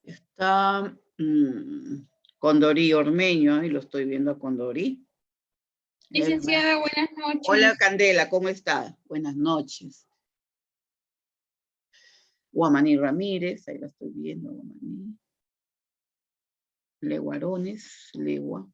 Está Condorí Ormeño, ahí lo estoy viendo a Condorí. Licenciada, buenas noches. Hola Candela, ¿cómo está? Buenas noches. Guamaní Ramírez, ahí la estoy viendo, Guamaní. Leguarones, Legua.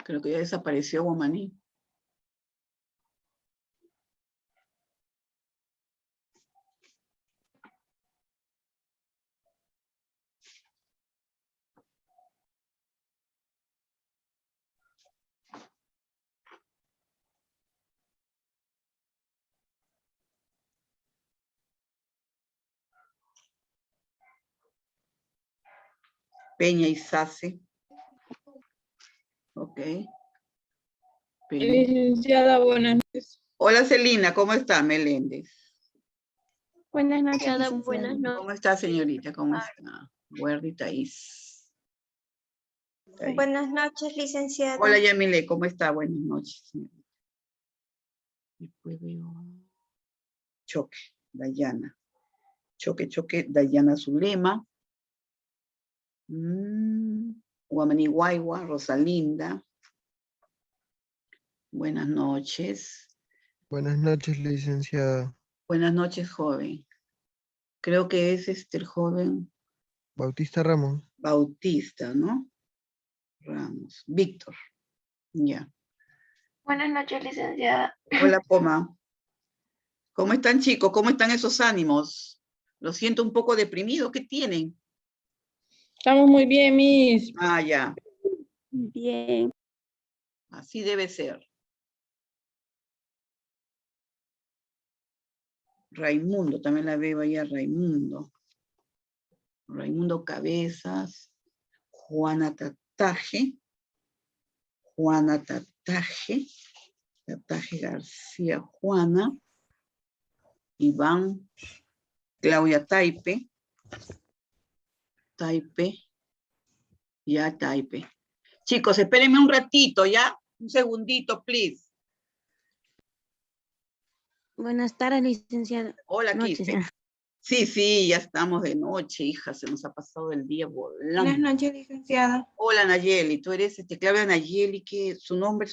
Creo que ya desapareció Guamaní. Peña y Sase. Ok. Peña. Licenciada, buenas noches. Hola Celina, ¿cómo está Meléndez? Buenas noches, buenas noches. ¿Cómo está señorita? ¿Cómo está? Guardi Taís. Buenas noches, licenciada. Hola Yamile, ¿cómo está? Buenas noches, señorita. Después veo Choque, Dayana. Choque, Dayana Zulema. Guamaní Guayua, Rosalinda. Buenas noches. Buenas noches, licenciada. Buenas noches, joven. Creo que es el joven Bautista Ramos. Bautista, ¿no? Ramos. Víctor. Ya. Buenas noches, licenciada. Hola, Poma. ¿Cómo están, chicos? ¿Cómo están esos ánimos? Lo siento un poco deprimido. ¿Qué tienen? Estamos muy bien, Miss. Ah, ya. Bien. Así debe ser. Raimundo, también la veo ahí a Raimundo. Raimundo Cabezas. Juana Tataje. Juana Tataje. Tataje García Juana. Iván. Claudia Taipe. Taipe. Ya Taipe. Chicos, espérenme un ratito, ¿ya? Un segundito, please. Buenas tardes, licenciada. Hola, Noches, Quispe. Sí, ya estamos de noche, hija, se nos ha pasado el día volando. Buenas noches, licenciada. Hola, Nayeli, tú eres Claudia Nayeli, ¿qué? ¿Su nombre?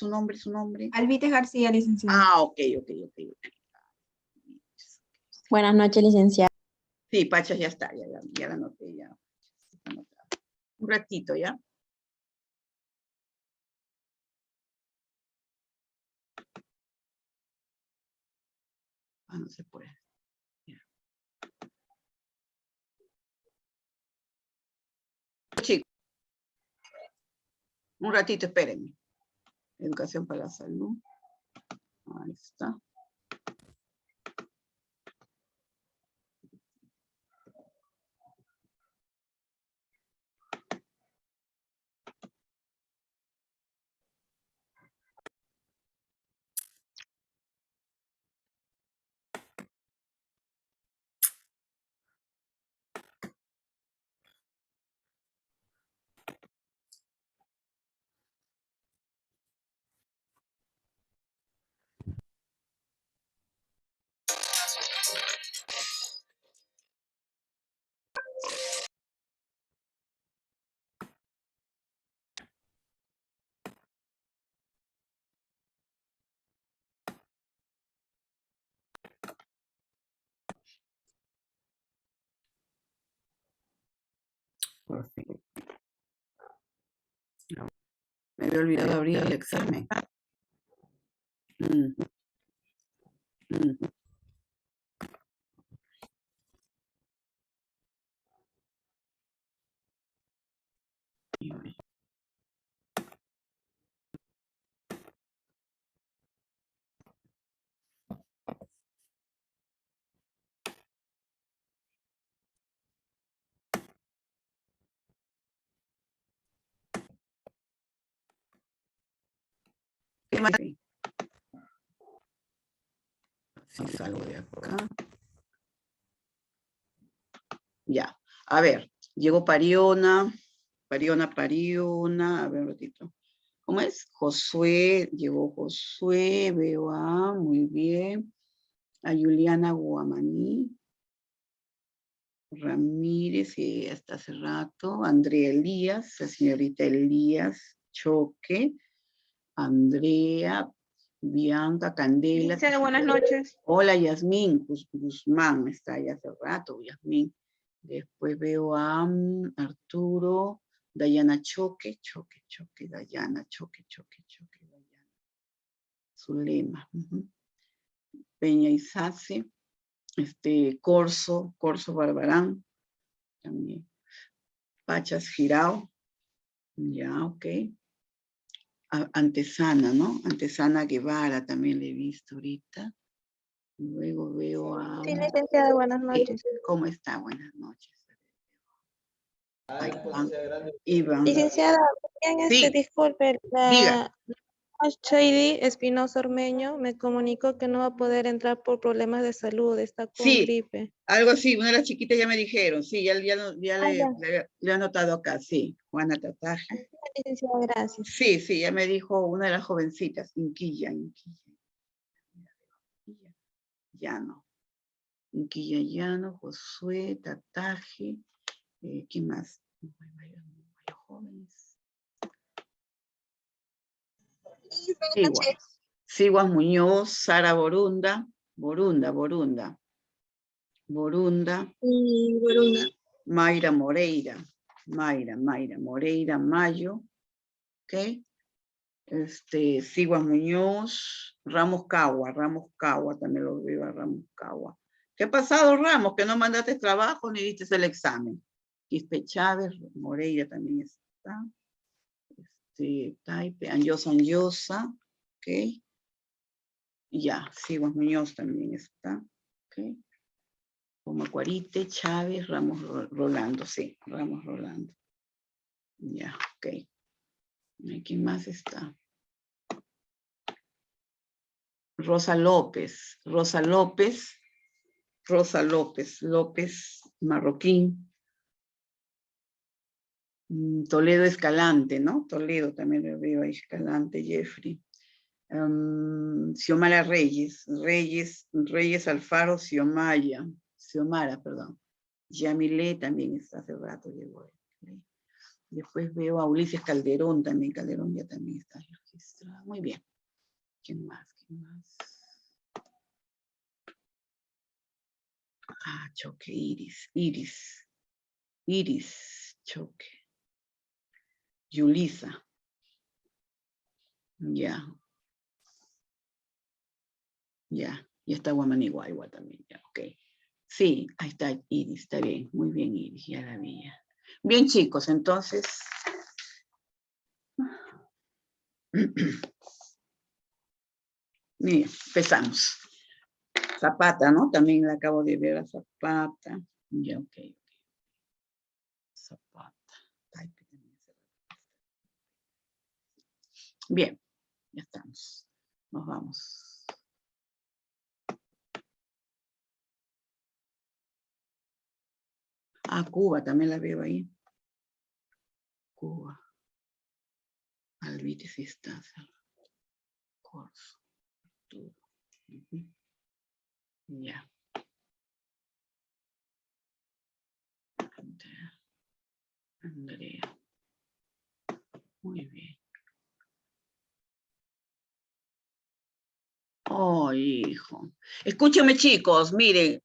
Alvites García, licenciada. Ah, ok. Buenas noches, licenciada. Sí, Pachas ya está, ya la anoté, ya. Un ratito, ¿ya? Ah, no se puede. Ya. Chicos, un ratito, espérenme. Educación para la salud. Ahí está. Perfecto. No, me había olvidado abrir el examen. Mm. ¿Qué más? Si salgo de acá. A ver, llegó Pariona, a ver un ratito. ¿Cómo es? Josué, llegó Josué, veo a, muy bien. A Juliana Guamaní. Ramírez, y hasta hace rato. Andrea Elías, la señorita Elías Choque. Andrea, Bianca, Candela. Sí, buenas noches. Hola, Yasmín Guzmán, está ahí hace rato, Yasmín. Después veo a Arturo, Dayana Choque, Dayana Choque, Dayana. Zulema. Peña Isace, Corso Barbarán, también. Pachas Girao, ya, ok. Antesana, ¿no? Antesana Guevara también le he visto ahorita. Luego veo a... Sí, licenciada, buenas noches. ¿Cómo está? Buenas noches. Iván. Licenciada, bien, Sí, disculpe, diga. Shady Espinosa Ormeño me comunicó que no va a poder entrar por problemas de salud, está con Sí, gripe. algo así, una de las chiquitas ya me dijeron, sí, ya le he anotado acá, sí, Juana Tataje. Licenciada, gracias. Sí, ya me dijo una de las jovencitas, Inquilla. Inquilla Llano, Josué, Tataje, ¿quién más? Varios jóvenes. Siguas Muñoz, Sara Borunda. Mayra Moreira. Moreira Mayo. ¿Ok? Siguas Muñoz. Ramos Cagua también lo veo a Ramos Cagua. ¿Qué ha pasado, Ramos? Que no mandaste trabajo ni diste el examen. Quispe Chávez, Moreira también está. Taipe, Anyosa, ok. Ya, Siguas Muñoz también está, ok. Pomacuarite, Chávez, Ramos Rolando, sí, Ramos Rolando. Ya, ok. ¿Quién más está? Rosa López Marroquín. Toledo Escalante, ¿no? Toledo también lo veo ahí, Escalante, Jeffrey. Xiomara Reyes Alfaro, Xiomara, perdón. Yamile también está hace rato, llegó. ¿Okay? Después veo a Ulises Calderón también, Calderón ya también está registrado. Muy bien. ¿Quién más? Choque, Iris, Choque. Yulisa. Ya. Ya está Guamanigua igual también, ya, ok. Sí, ahí está Iris, está bien, muy bien Iris, ya la vi. Bien chicos, entonces. Mira, empezamos. Zapata, ¿no? También la acabo de ver a Zapata. Ya, ok. Zapata. Bien, ya estamos. Nos vamos. Cuba, también la veo ahí. Cuba. Alvite si está. Corso. Ya. Andrea. Muy bien. Oh, hijo. Escúchame, chicos, miren,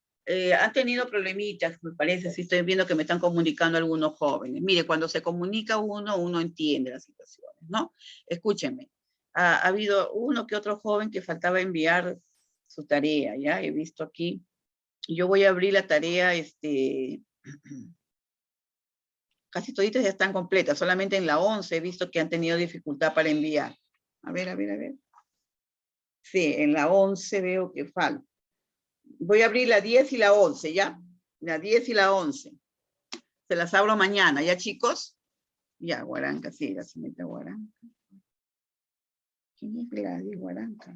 han tenido problemitas, me parece, si estoy viendo que me están comunicando algunos jóvenes. Mire, cuando se comunica uno entiende las situaciones, ¿no? Escúchenme, ha habido uno que otro joven que faltaba enviar su tarea, ¿ya? He visto aquí. Yo voy a abrir la tarea, casi toditas ya están completas, solamente en la 11 he visto que han tenido dificultad para enviar. A ver. Sí, en la 11 veo que falta. Voy a abrir la 10 y la 11, ¿ya? La 10 y la 11. Se las abro mañana, ¿ya, chicos? Ya, Guaranca, sí, la señorita Guaranca. ¿Quién es Gladys Guaranca?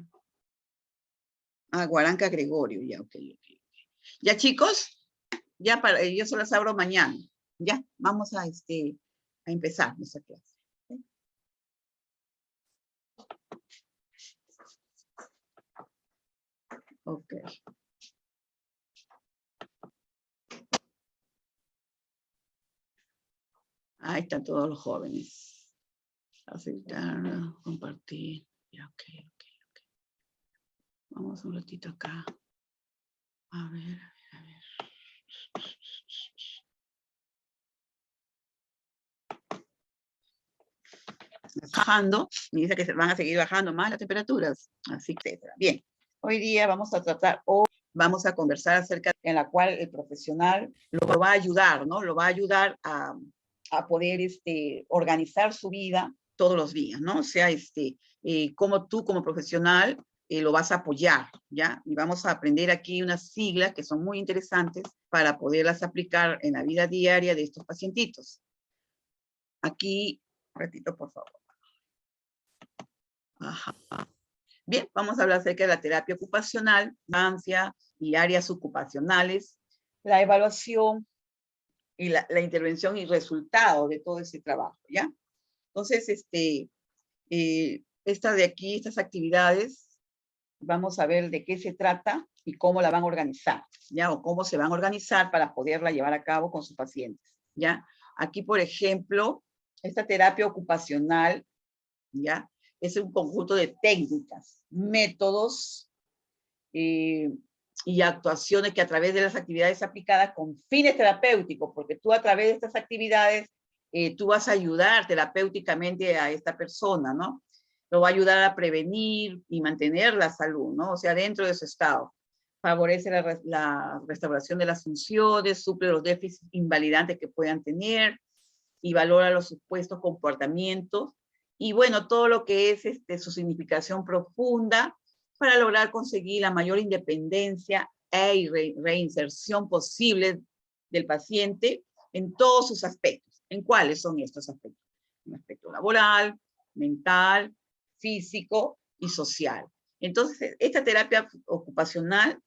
Guaranca Gregorio, ya, ok. Ya, chicos, ya yo se las abro mañana. Ya, vamos a empezar nuestra clase. Ok. Ahí están todos los jóvenes. Aceptar, compartir. Ya, ok. Vamos un ratito acá. A ver. Bajando, me dice que se van a seguir bajando más las temperaturas, así que, bien. Hoy día vamos a conversar acerca en la cual el profesional lo va a ayudar, ¿no? Lo va a ayudar a poder organizar su vida todos los días, ¿no? O sea, cómo tú como profesional lo vas a apoyar, ¿ya? Y vamos a aprender aquí unas siglas que son muy interesantes para poderlas aplicar en la vida diaria de estos pacientitos. Aquí, un ratito, por favor. Ajá. Bien, vamos a hablar acerca de la terapia ocupacional, infancia y áreas ocupacionales, la evaluación y la intervención y resultado de todo ese trabajo, ¿ya? Entonces, estas actividades, vamos a ver de qué se trata y cómo la van a organizar, ¿ya? O cómo se van a organizar para poderla llevar a cabo con sus pacientes, ¿ya? Aquí, por ejemplo, esta terapia ocupacional, ¿ya? Es un conjunto de técnicas, métodos y actuaciones que a través de las actividades aplicadas con fines terapéuticos, porque tú a través de estas actividades, tú vas a ayudar terapéuticamente a esta persona, ¿no? Lo va a ayudar a prevenir y mantener la salud, ¿no? O sea, dentro de su estado. Favorece la restauración de las funciones, suple los déficits invalidantes que puedan tener y valora los supuestos comportamientos. Y bueno, todo lo que es su significación profunda para lograr conseguir la mayor independencia e reinserción posible del paciente en todos sus aspectos. ¿En cuáles son estos aspectos? Un aspecto laboral, mental, físico y social. Entonces, esta terapia ocupacional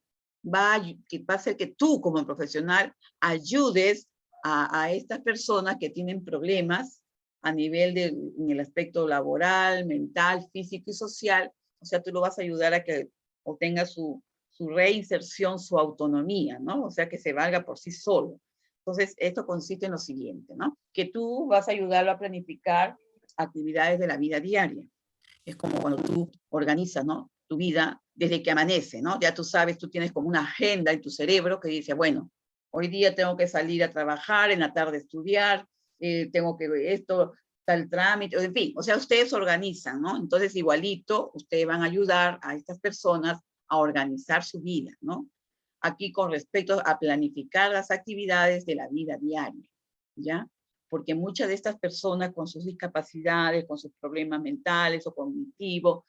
va a hacer que tú como profesional ayudes a estas personas que tienen problemas a nivel en el aspecto laboral, mental, físico y social. O sea, tú lo vas a ayudar a que obtenga su reinserción, su autonomía, ¿no? O sea, que se valga por sí solo. Entonces, esto consiste en lo siguiente, ¿no? Que tú vas a ayudarlo a planificar actividades de la vida diaria. Es como cuando tú organizas, ¿no? Tu vida desde que amanece, ¿no? Ya tú sabes, tú tienes como una agenda en tu cerebro que dice, bueno, hoy día tengo que salir a trabajar, en la tarde estudiar, tengo que ver esto, tal trámite, en fin, o sea, ustedes organizan, ¿no? Entonces, igualito, ustedes van a ayudar a estas personas a organizar su vida, ¿no? Aquí con respecto a planificar las actividades de la vida diaria, ¿ya? Porque muchas de estas personas con sus discapacidades, con sus problemas mentales o cognitivos,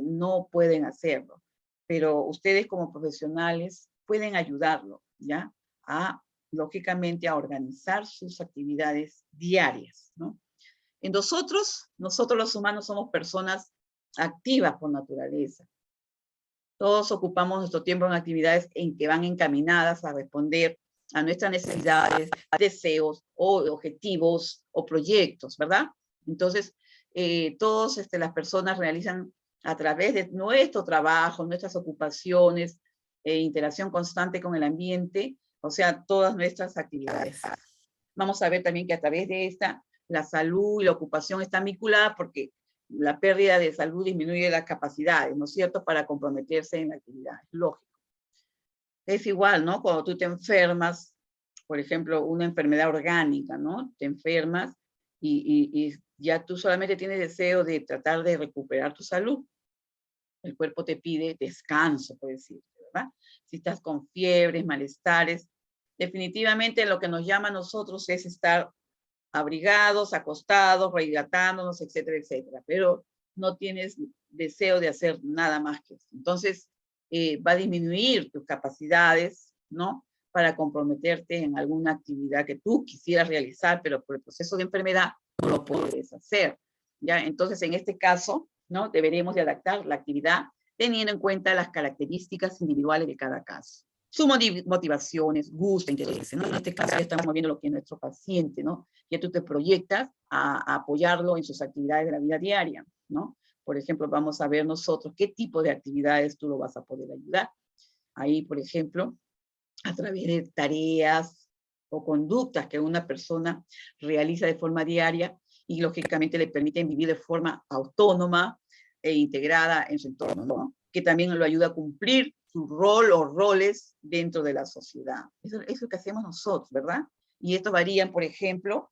no pueden hacerlo. Pero ustedes como profesionales pueden ayudarlo, ¿ya? Lógicamente, a organizar sus actividades diarias, ¿no? En nosotros los humanos somos personas activas por naturaleza. Todos ocupamos nuestro tiempo en actividades en que van encaminadas a responder a nuestras necesidades, a deseos o objetivos o proyectos, ¿verdad? Entonces, todas las personas realizan a través de nuestro trabajo, nuestras ocupaciones, interacción constante con el ambiente, o sea, todas nuestras actividades. Vamos a ver también que a través de esta, la salud y la ocupación están vinculadas porque la pérdida de salud disminuye las capacidades, ¿no es cierto?, para comprometerse en la actividad, lógico. Es igual, ¿no? Cuando tú te enfermas, por ejemplo, una enfermedad orgánica, ¿no? Te enfermas y ya tú solamente tienes deseo de tratar de recuperar tu salud. El cuerpo te pide descanso, por decirlo, ¿verdad? Si estás con fiebres, malestares, definitivamente lo que nos llama a nosotros es estar abrigados, acostados, rehidratándonos, etcétera, etcétera. Pero no tienes deseo de hacer nada más que eso. Entonces, va a disminuir tus capacidades, ¿no? Para comprometerte en alguna actividad que tú quisieras realizar, pero por el proceso de enfermedad no lo puedes hacer, ¿ya? Entonces, en este caso, ¿no? Deberemos de adaptar la actividad teniendo en cuenta las características individuales de cada caso. sus motivaciones, gustos, intereses, ¿no? En este caso ya estamos viendo lo que es nuestro paciente, ¿no? Ya tú te proyectas a apoyarlo en sus actividades de la vida diaria, ¿no? Por ejemplo, vamos a ver nosotros qué tipo de actividades tú lo vas a poder ayudar. Ahí, por ejemplo, a través de tareas o conductas que una persona realiza de forma diaria y lógicamente le permiten vivir de forma autónoma e integrada en su entorno, ¿no? Que también lo ayuda a cumplir su rol o roles dentro de la sociedad. Eso es lo que hacemos nosotros, ¿verdad? Y esto varían, por ejemplo,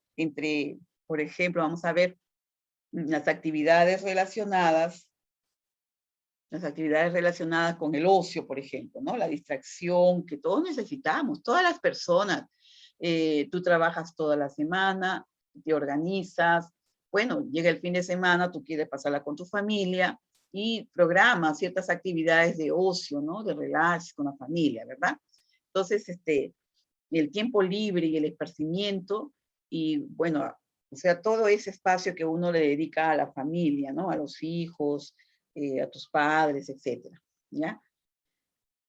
vamos a ver las actividades relacionadas con el ocio, por ejemplo, ¿no? La distracción que todos necesitamos, todas las personas. Tú trabajas toda la semana, te organizas, bueno, llega el fin de semana, tú quieres pasarla con tu familia y programas ciertas actividades de ocio, ¿no? De relax con la familia, ¿verdad? Entonces, el tiempo libre y el esparcimiento y, bueno, o sea, todo ese espacio que uno le dedica a la familia, ¿no? A los hijos, a tus padres, etcétera, ¿ya?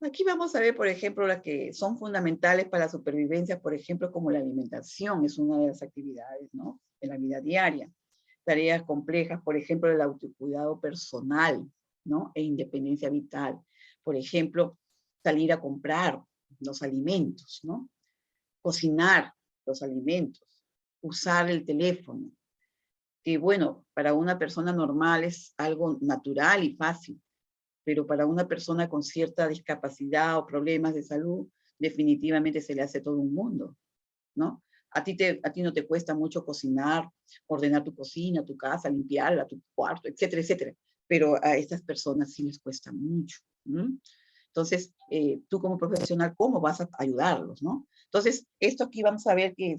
Aquí vamos a ver, por ejemplo, las que son fundamentales para la supervivencia, por ejemplo, como la alimentación, es una de las actividades, ¿no? En la vida diaria. Tareas complejas, por ejemplo, el autocuidado personal, ¿no? E independencia vital. Por ejemplo, salir a comprar los alimentos, ¿no? Cocinar los alimentos, usar el teléfono, que bueno, para una persona normal es algo natural y fácil, pero para una persona con cierta discapacidad o problemas de salud, definitivamente se le hace todo un mundo, ¿no? A ti no te cuesta mucho cocinar, ordenar tu cocina, tu casa, limpiarla, tu cuarto, etcétera, etcétera, pero a estas personas sí les cuesta mucho, ¿no? Entonces, tú como profesional, ¿cómo vas a ayudarlos, no? Entonces, esto aquí vamos a ver que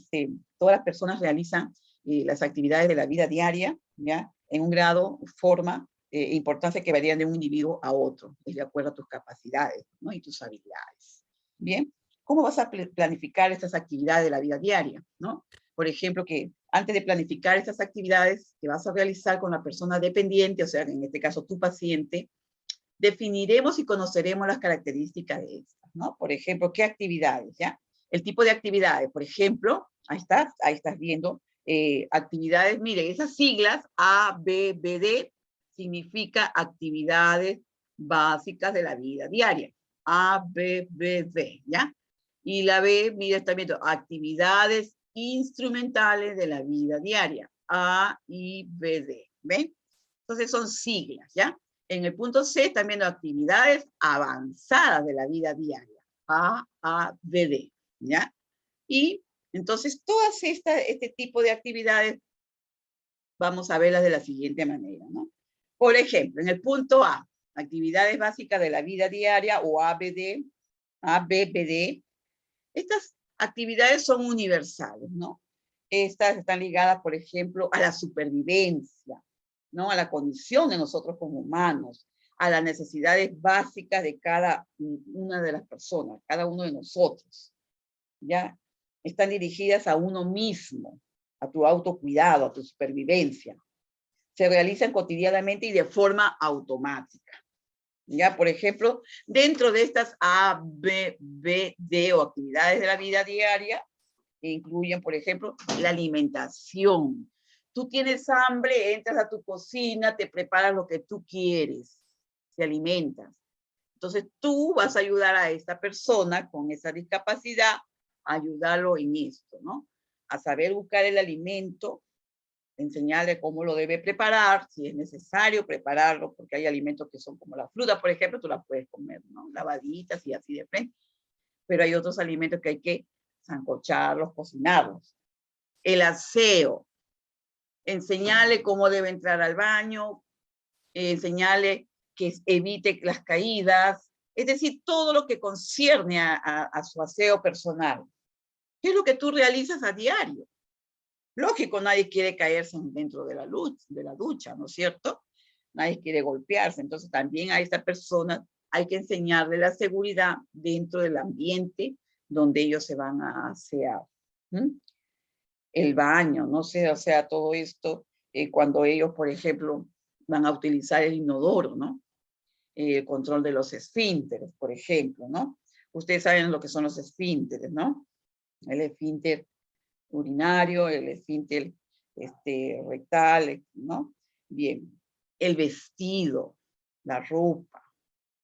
todas las personas realizan las actividades de la vida diaria, ¿ya? En un grado, forma, importancia que varían de un individuo a otro, de acuerdo a tus capacidades, ¿no? Y tus habilidades. Bien, ¿cómo vas a planificar estas actividades de la vida diaria, ¿no? Por ejemplo, que antes de planificar estas actividades que vas a realizar con la persona dependiente, o sea, en este caso tu paciente, definiremos y conoceremos las características de estas, ¿no? Por ejemplo, ¿qué actividades, ya? El tipo de actividades, por ejemplo, ahí estás viendo, actividades, mire, esas siglas A, B, B, D, significa actividades básicas de la vida diaria. A, B, B, D, ¿ya? Y la B, mira, está viendo, actividades instrumentales de la vida diaria. A, I, B, D, ¿ven? Entonces son siglas, ¿ya? En el punto C están viendo actividades avanzadas de la vida diaria. A, B, D, ¿ya? Y entonces todas este tipo de actividades vamos a verlas de la siguiente manera, ¿no? Por ejemplo, en el punto A, actividades básicas de la vida diaria o ABD, ABBD, estas actividades son universales, ¿no? Estas están ligadas, por ejemplo, a la supervivencia, ¿no? A la condición de nosotros como humanos, a las necesidades básicas de cada una de las personas, cada uno de nosotros, ¿ya? Están dirigidas a uno mismo, a tu autocuidado, a tu supervivencia. Se realizan cotidianamente y de forma automática. Ya, por ejemplo, dentro de estas A, B, B, D o actividades de la vida diaria, incluyen, por ejemplo, la alimentación. Tú tienes hambre, entras a tu cocina, te preparas lo que tú quieres, te alimentas. Entonces tú vas a ayudar a esta persona con esa discapacidad, a ayudarlo en esto, ¿no? A saber buscar el alimento, enseñarle cómo lo debe preparar, si es necesario prepararlo, porque hay alimentos que son como la fruta, por ejemplo, tú la puedes comer, ¿no? Lavaditas y así de frente. Pero hay otros alimentos que hay que sancocharlos, cocinarlos. El aseo, enseñarle cómo debe entrar al baño, enseñarle que evite las caídas, es decir, todo lo que concierne a su aseo personal. ¿Qué es lo que tú realizas a diario? Lógico, nadie quiere caerse dentro de la ducha, ¿no es cierto? Nadie quiere golpearse, entonces también a esta persona hay que enseñarle la seguridad dentro del ambiente donde ellos se van a asear. El baño, no sé, o sea, todo esto, cuando ellos, por ejemplo, van a utilizar el inodoro, ¿no? El control de los esfínteres, por ejemplo, ¿no? Ustedes saben lo que son los esfínteres, ¿no? El esfínter urinario, el esfínter rectal, ¿no? Bien, el vestido, la ropa,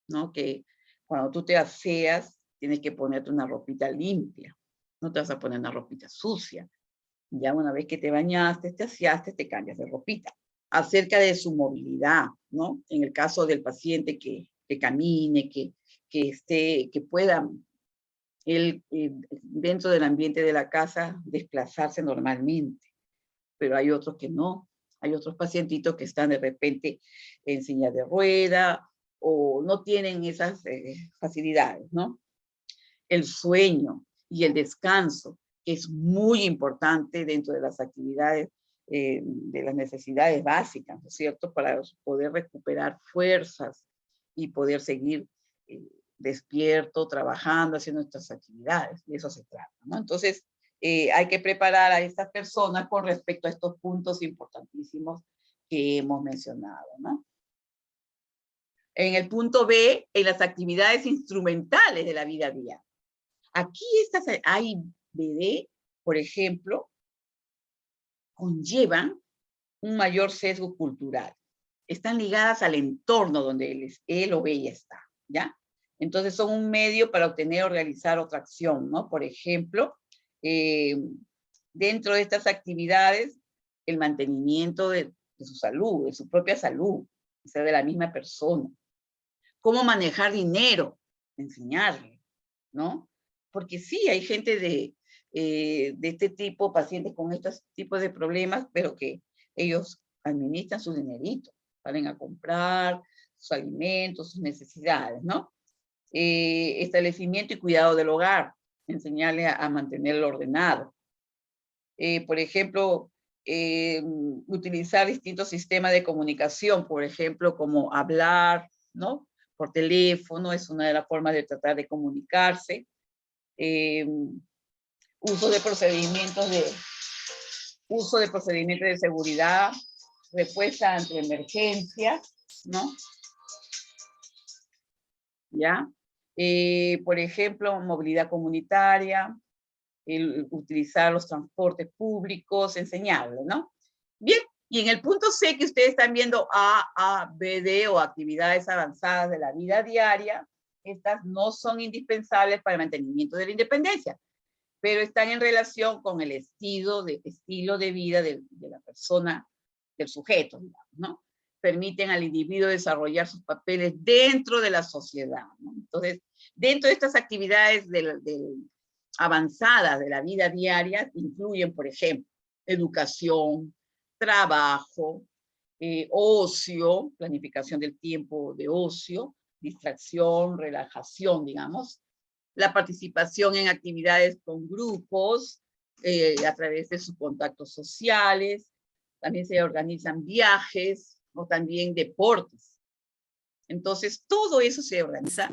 ¿no? Que cuando tú te aseas, tienes que ponerte una ropita limpia, no te vas a poner una ropita sucia. Ya una vez que te bañaste, te aseaste, te cambias de ropita. Acerca de su movilidad, ¿no? En el caso del paciente que camine, que pueda él, dentro del ambiente de la casa, desplazarse normalmente. Pero hay otros que no. Hay otros pacientitos que están de repente en silla de rueda o no tienen esas facilidades, ¿no? El sueño y el descanso, que es muy importante dentro de las actividades, de las necesidades básicas, ¿no es cierto? Para poder recuperar fuerzas y poder seguir despierto, trabajando, haciendo nuestras actividades. De eso se trata, ¿no? Entonces, hay que preparar a estas personas con respecto a estos puntos importantísimos que hemos mencionado, ¿no? En el punto B, en las actividades instrumentales de la vida diaria. Aquí estas AIBD, por ejemplo, conllevan un mayor sesgo cultural. Están ligadas al entorno donde él o ella está, ¿ya? Entonces son un medio para obtener o realizar otra acción, ¿no? Por ejemplo, dentro de estas actividades, el mantenimiento de su salud, de su propia salud, o sea, de la misma persona. Cómo manejar dinero, enseñarle, ¿no? Porque sí, hay gente de este tipo, pacientes con estos tipos de problemas, pero que ellos administran su dinerito, salen a comprar sus alimentos, sus necesidades, ¿no? Establecimiento y cuidado del hogar, enseñarle a mantenerlo ordenado. Por ejemplo, utilizar distintos sistemas de comunicación, por ejemplo, como hablar, ¿no? Por teléfono, es una de las formas de tratar de comunicarse. Uso de procedimientos de seguridad, respuesta ante emergencias, ¿no? ¿Ya? Por ejemplo, movilidad comunitaria, el utilizar los transportes públicos, enseñarlo, ¿no? Bien, y en el punto C que ustedes están viendo A, B, D o actividades avanzadas de la vida diaria, estas no son indispensables para el mantenimiento de la independencia, pero están en relación con el estilo de vida de la persona, del sujeto, digamos, ¿no? Permiten al individuo desarrollar sus papeles dentro de la sociedad, ¿no? Entonces, dentro de estas actividades avanzadas de la vida diaria, incluyen, por ejemplo, educación, trabajo, ocio, planificación del tiempo de ocio, distracción, relajación, digamos, la participación en actividades con grupos, a través de sus contactos sociales, también se organizan viajes o también deportes. Entonces, todo eso se organiza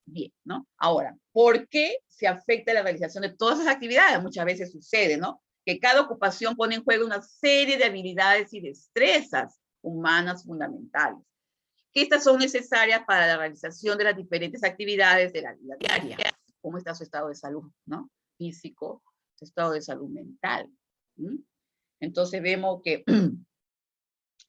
bien, ¿no? Ahora, ¿por qué se afecta la realización de todas esas actividades? Muchas veces sucede, ¿no? Que cada ocupación pone en juego una serie de habilidades y destrezas humanas fundamentales, que estas son necesarias para la realización de las diferentes actividades de la vida diaria. ¿Cómo está su estado de salud, ¿no? Físico, su estado de salud mental. Entonces vemos que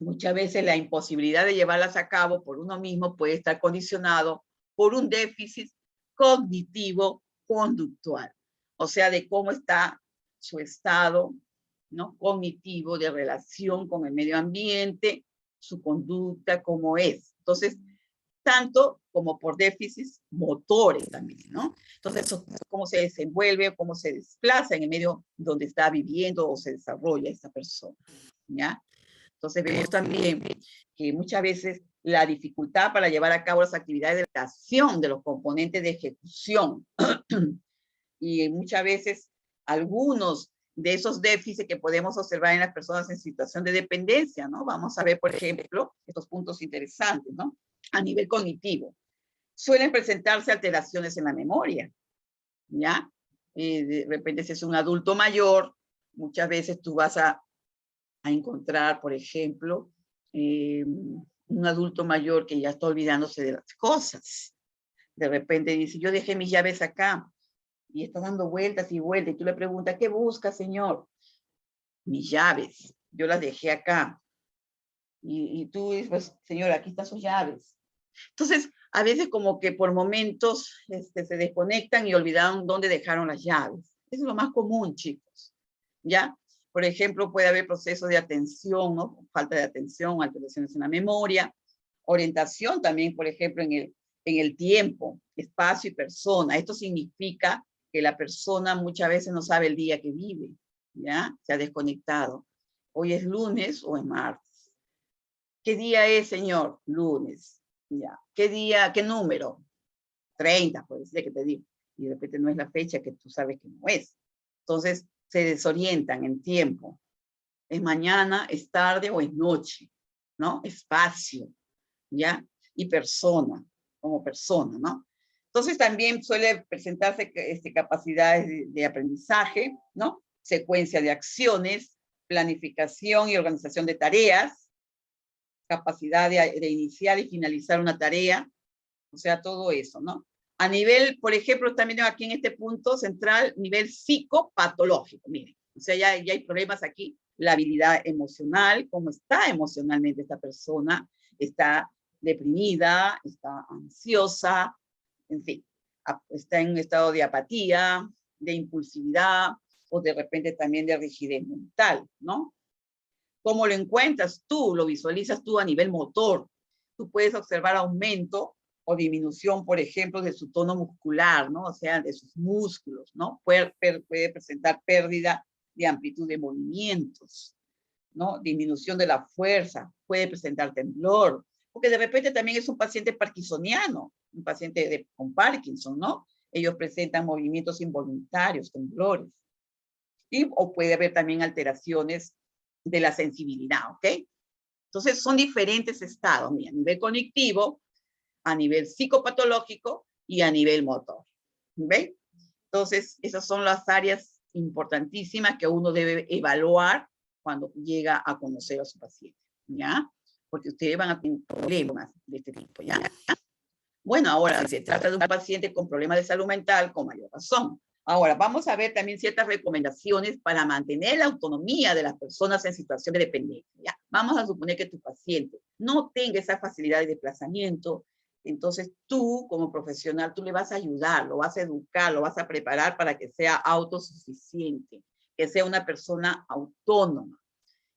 muchas veces la imposibilidad de llevarlas a cabo por uno mismo puede estar condicionado por un déficit cognitivo-conductual. O sea, de cómo está su estado, ¿no? Cognitivo, de relación con el medio ambiente, su conducta, cómo es. Entonces, tanto como por déficits motores también, ¿no? Entonces, cómo se desenvuelve, cómo se desplaza en el medio donde está viviendo o se desarrolla esta persona, ¿ya? Entonces vemos también que muchas veces la dificultad para llevar a cabo las actividades de creación de los componentes de ejecución y muchas veces algunos de esos déficits que podemos observar en las personas en situación de dependencia, ¿no? Vamos a ver, por ejemplo, estos puntos interesantes, ¿no? A nivel cognitivo. Suelen presentarse alteraciones en la memoria, ¿ya? De repente, si es un adulto mayor, muchas veces tú vas a encontrar, por ejemplo, un adulto mayor que ya está olvidándose de las cosas, De repente dice, yo dejé mis llaves acá, y está dando vueltas y vueltas, y tú le preguntas, ¿qué busca, señor? Mis llaves, yo las dejé acá. Y tú dices, pues, señor, aquí están sus llaves. Entonces, a veces como que por momentos se desconectan y olvidaron dónde dejaron las llaves. Eso es lo más común, chicos, ¿ya? Por ejemplo, puede haber procesos de atención, ¿no? Falta de atención, alteraciones en la memoria, orientación también, por ejemplo, en el tiempo, espacio y persona. Esto significa que la persona muchas veces no sabe el día que vive, ¿ya? Se ha desconectado. Hoy es lunes o es martes. ¿Qué día es, señor? Lunes. Ya. ¿Qué día, qué número? 30, puede ser que te diga. Y de repente no es la fecha que tú sabes que no es. Entonces, se desorientan en tiempo. ¿Es mañana, es tarde o es noche? ¿No? Espacio, ¿ya? Y persona, como persona, ¿no? Entonces, también suele presentarse capacidades de aprendizaje, ¿no? Secuencia de acciones, planificación y organización de tareas, capacidad de iniciar y finalizar una tarea, o sea, todo eso, ¿no? A nivel, por ejemplo, también aquí en este punto central, nivel psicopatológico, miren, o sea, ya hay problemas aquí, la habilidad emocional, cómo está emocionalmente esta persona, está deprimida, está ansiosa, en fin, está en un estado de apatía, de impulsividad, o de repente también de rigidez mental, ¿no? ¿Cómo lo encuentras tú? Lo visualizas tú a nivel motor. Tú puedes observar aumento o disminución, por ejemplo, de su tono muscular, ¿no? O sea, de sus músculos, ¿no? Puede presentar pérdida de amplitud de movimientos, ¿no? Disminución de la fuerza, puede presentar temblor, porque de repente también es un paciente parkinsoniano, un paciente con Parkinson, ¿no? Ellos presentan movimientos involuntarios, temblores. O puede haber también alteraciones de la sensibilidad, ¿ok? Entonces, son diferentes estados, mira, a nivel cognitivo, a nivel psicopatológico y a nivel motor, ¿ven? Entonces, esas son las áreas importantísimas que uno debe evaluar cuando llega a conocer a su paciente, ¿ya? Porque ustedes van a tener problemas de este tipo, ¿ya? Bueno, ahora, si se trata de un paciente con problemas de salud mental, con mayor razón. Ahora, vamos a ver también ciertas recomendaciones para mantener la autonomía de las personas en situación de dependencia. ¿Ya? Vamos a suponer que tu paciente no tenga esa facilidad de desplazamiento, entonces tú, como profesional, tú le vas a ayudar, lo vas a educar, lo vas a preparar para que sea autosuficiente, que sea una persona autónoma.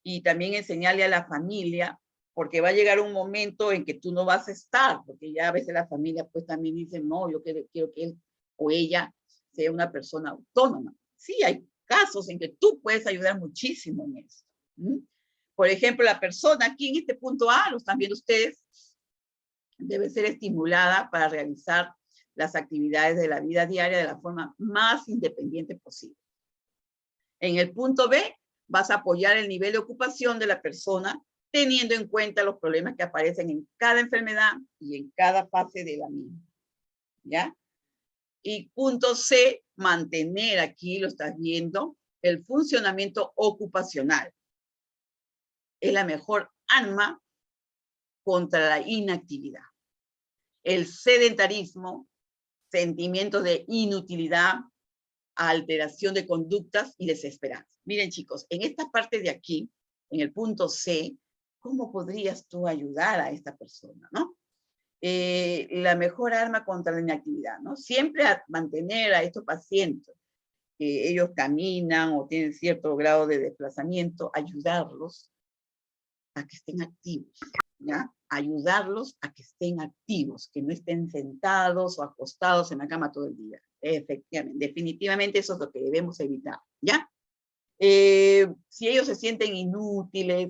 Y también enseñarle a la familia, porque va a llegar un momento en que tú no vas a estar, porque ya a veces la familia pues también dice, no, yo quiero que él o ella sea una persona autónoma. Sí, hay casos en que tú puedes ayudar muchísimo en eso. Por ejemplo, la persona aquí en este punto A, lo están viendo ustedes, debe ser estimulada para realizar las actividades de la vida diaria de la forma más independiente posible. En el punto B, vas a apoyar el nivel de ocupación de la persona teniendo en cuenta los problemas que aparecen en cada enfermedad y en cada fase de la misma. ¿Ya? Y punto C, mantener, aquí lo estás viendo, el funcionamiento ocupacional. Es la mejor arma contra la inactividad. El sedentarismo, sentimientos de inutilidad, alteración de conductas y desesperanza. Miren, chicos, en esta parte de aquí, en el punto C, ¿cómo podrías tú ayudar a esta persona, no? La mejor arma contra la inactividad, ¿no? Siempre mantener a estos pacientes que ellos caminan o tienen cierto grado de desplazamiento, ayudarlos a que estén activos, ¿ya? Ayudarlos a que estén activos, que no estén sentados o acostados en la cama todo el día. Efectivamente, definitivamente eso es lo que debemos evitar, ¿ya? Si ellos se sienten inútiles,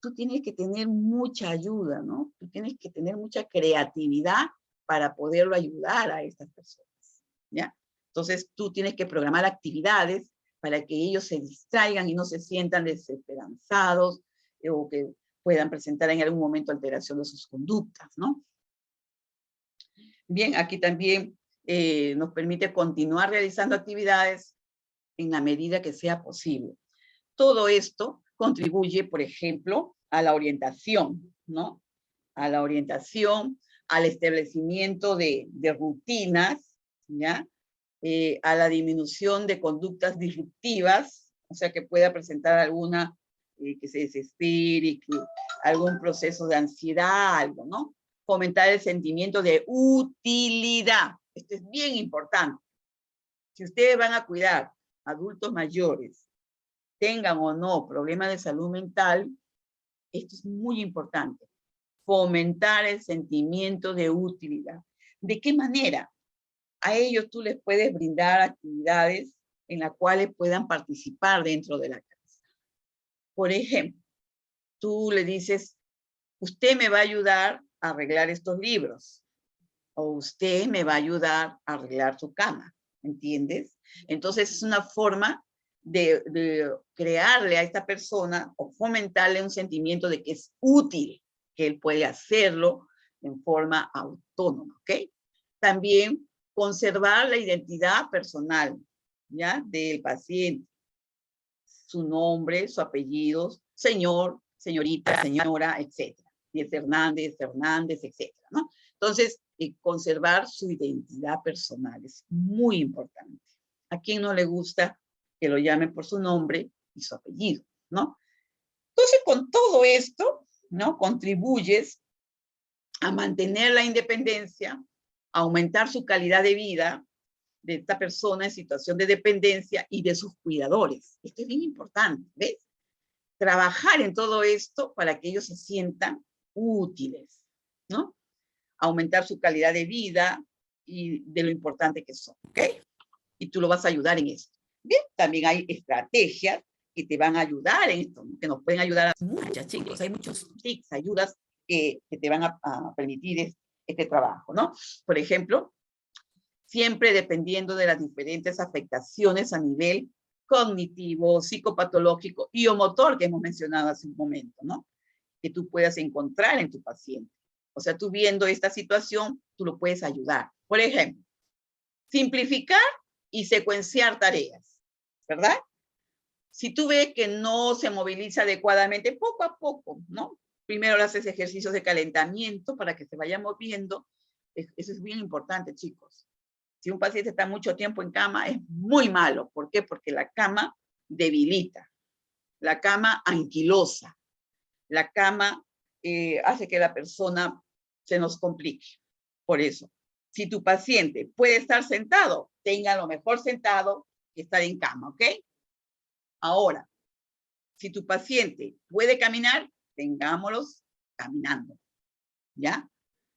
tú tienes que tener mucha ayuda, ¿no? Tú tienes que tener mucha creatividad para poderlo ayudar a estas personas, ¿ya? Entonces, tú tienes que programar actividades para que ellos se distraigan y no se sientan desesperanzados o que puedan presentar en algún momento alteración de sus conductas, ¿no? Bien, aquí también nos permite continuar realizando actividades en la medida que sea posible. Todo esto contribuye, por ejemplo, a la orientación, ¿no? A la orientación, al establecimiento de rutinas, ¿ya? A la disminución de conductas disruptivas, o sea, que pueda presentar alguna que se desespere, que algún proceso de ansiedad, algo, ¿no? Fomentar el sentimiento de utilidad. Esto es bien importante. Si ustedes van a cuidar adultos mayores, tengan o no problemas de salud mental, esto es muy importante. Fomentar el sentimiento de utilidad. ¿De qué manera? A ellos tú les puedes brindar actividades en las cuales puedan participar dentro de la casa. Por ejemplo, tú le dices, usted me va a ayudar a arreglar estos libros, o usted me va a ayudar a arreglar su cama, ¿entiendes? Entonces es una forma de crearle a esta persona o fomentarle un sentimiento de que es útil, que él puede hacerlo en forma autónoma, ¿ok? También conservar la identidad personal, ¿ya? Del paciente, su nombre, su apellido, señor, señorita, señora, etcétera. Y es Hernández, Fernández, etcétera, ¿no? Entonces, conservar su identidad personal es muy importante. ¿A quién no le gusta que lo llamen por su nombre y su apellido, ¿no? Entonces, con todo esto, ¿no? Contribuyes a mantener la independencia, a aumentar su calidad de vida de esta persona en situación de dependencia y de sus cuidadores. Esto es bien importante, ¿ves? Trabajar en todo esto para que ellos se sientan útiles, ¿no? Aumentar su calidad de vida y de lo importante que son, ¿ok? Y tú lo vas a ayudar en esto. Bien, también hay estrategias que te van a ayudar en esto, que nos pueden ayudar a muchas, chicos. Hay muchos tips, ayudas que te van a permitir este trabajo, ¿no? Por ejemplo, siempre dependiendo de las diferentes afectaciones a nivel cognitivo, psicopatológico y o motor que hemos mencionado hace un momento, ¿no? Que tú puedas encontrar en tu paciente. O sea, tú viendo esta situación, tú lo puedes ayudar. Por ejemplo, simplificar y secuenciar tareas, ¿verdad? Si tú ves que no se moviliza adecuadamente, poco a poco, ¿no? Primero le haces ejercicios de calentamiento para que se vaya moviendo. Eso es bien importante, chicos. Si un paciente está mucho tiempo en cama, es muy malo. ¿Por qué? Porque la cama debilita, la cama anquilosa, la cama hace que la persona se nos complique. Por eso, si tu paciente puede estar sentado, tenga lo mejor sentado que estar en cama, ¿ok? Ahora, si tu paciente puede caminar, tengámoslos caminando, ¿ya?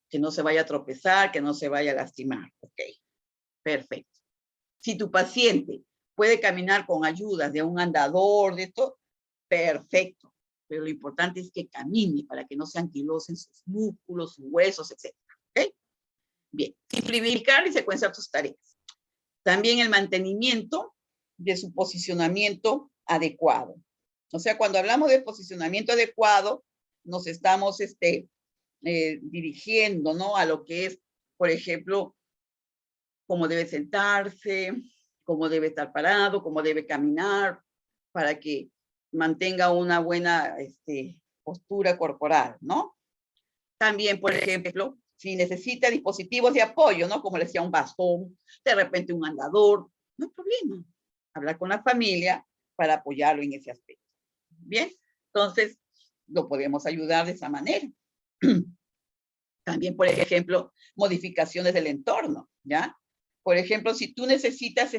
Que no se vaya a tropezar, que no se vaya a lastimar, ¿ok? Perfecto. Si tu paciente puede caminar con ayuda de un andador, de esto, perfecto. Pero lo importante es que camine para que no se anquilosen sus músculos, sus huesos, etc. ¿Ok? Bien. Simplificar y secuenciar tus tareas. También el mantenimiento de su posicionamiento adecuado. O sea, cuando hablamos de posicionamiento adecuado, nos estamos dirigiendo, ¿no? A lo que es, por ejemplo, cómo debe sentarse, cómo debe estar parado, cómo debe caminar, para que mantenga una buena postura corporal, ¿no? También, por ejemplo, si necesita dispositivos de apoyo, ¿no? Como le decía, un bastón, de repente un andador, no hay problema. Hablar con la familia para apoyarlo en ese aspecto. Bien, entonces lo podemos ayudar de esa manera. También, por ejemplo, modificaciones del entorno, ¿ya? Por ejemplo, si tú necesitas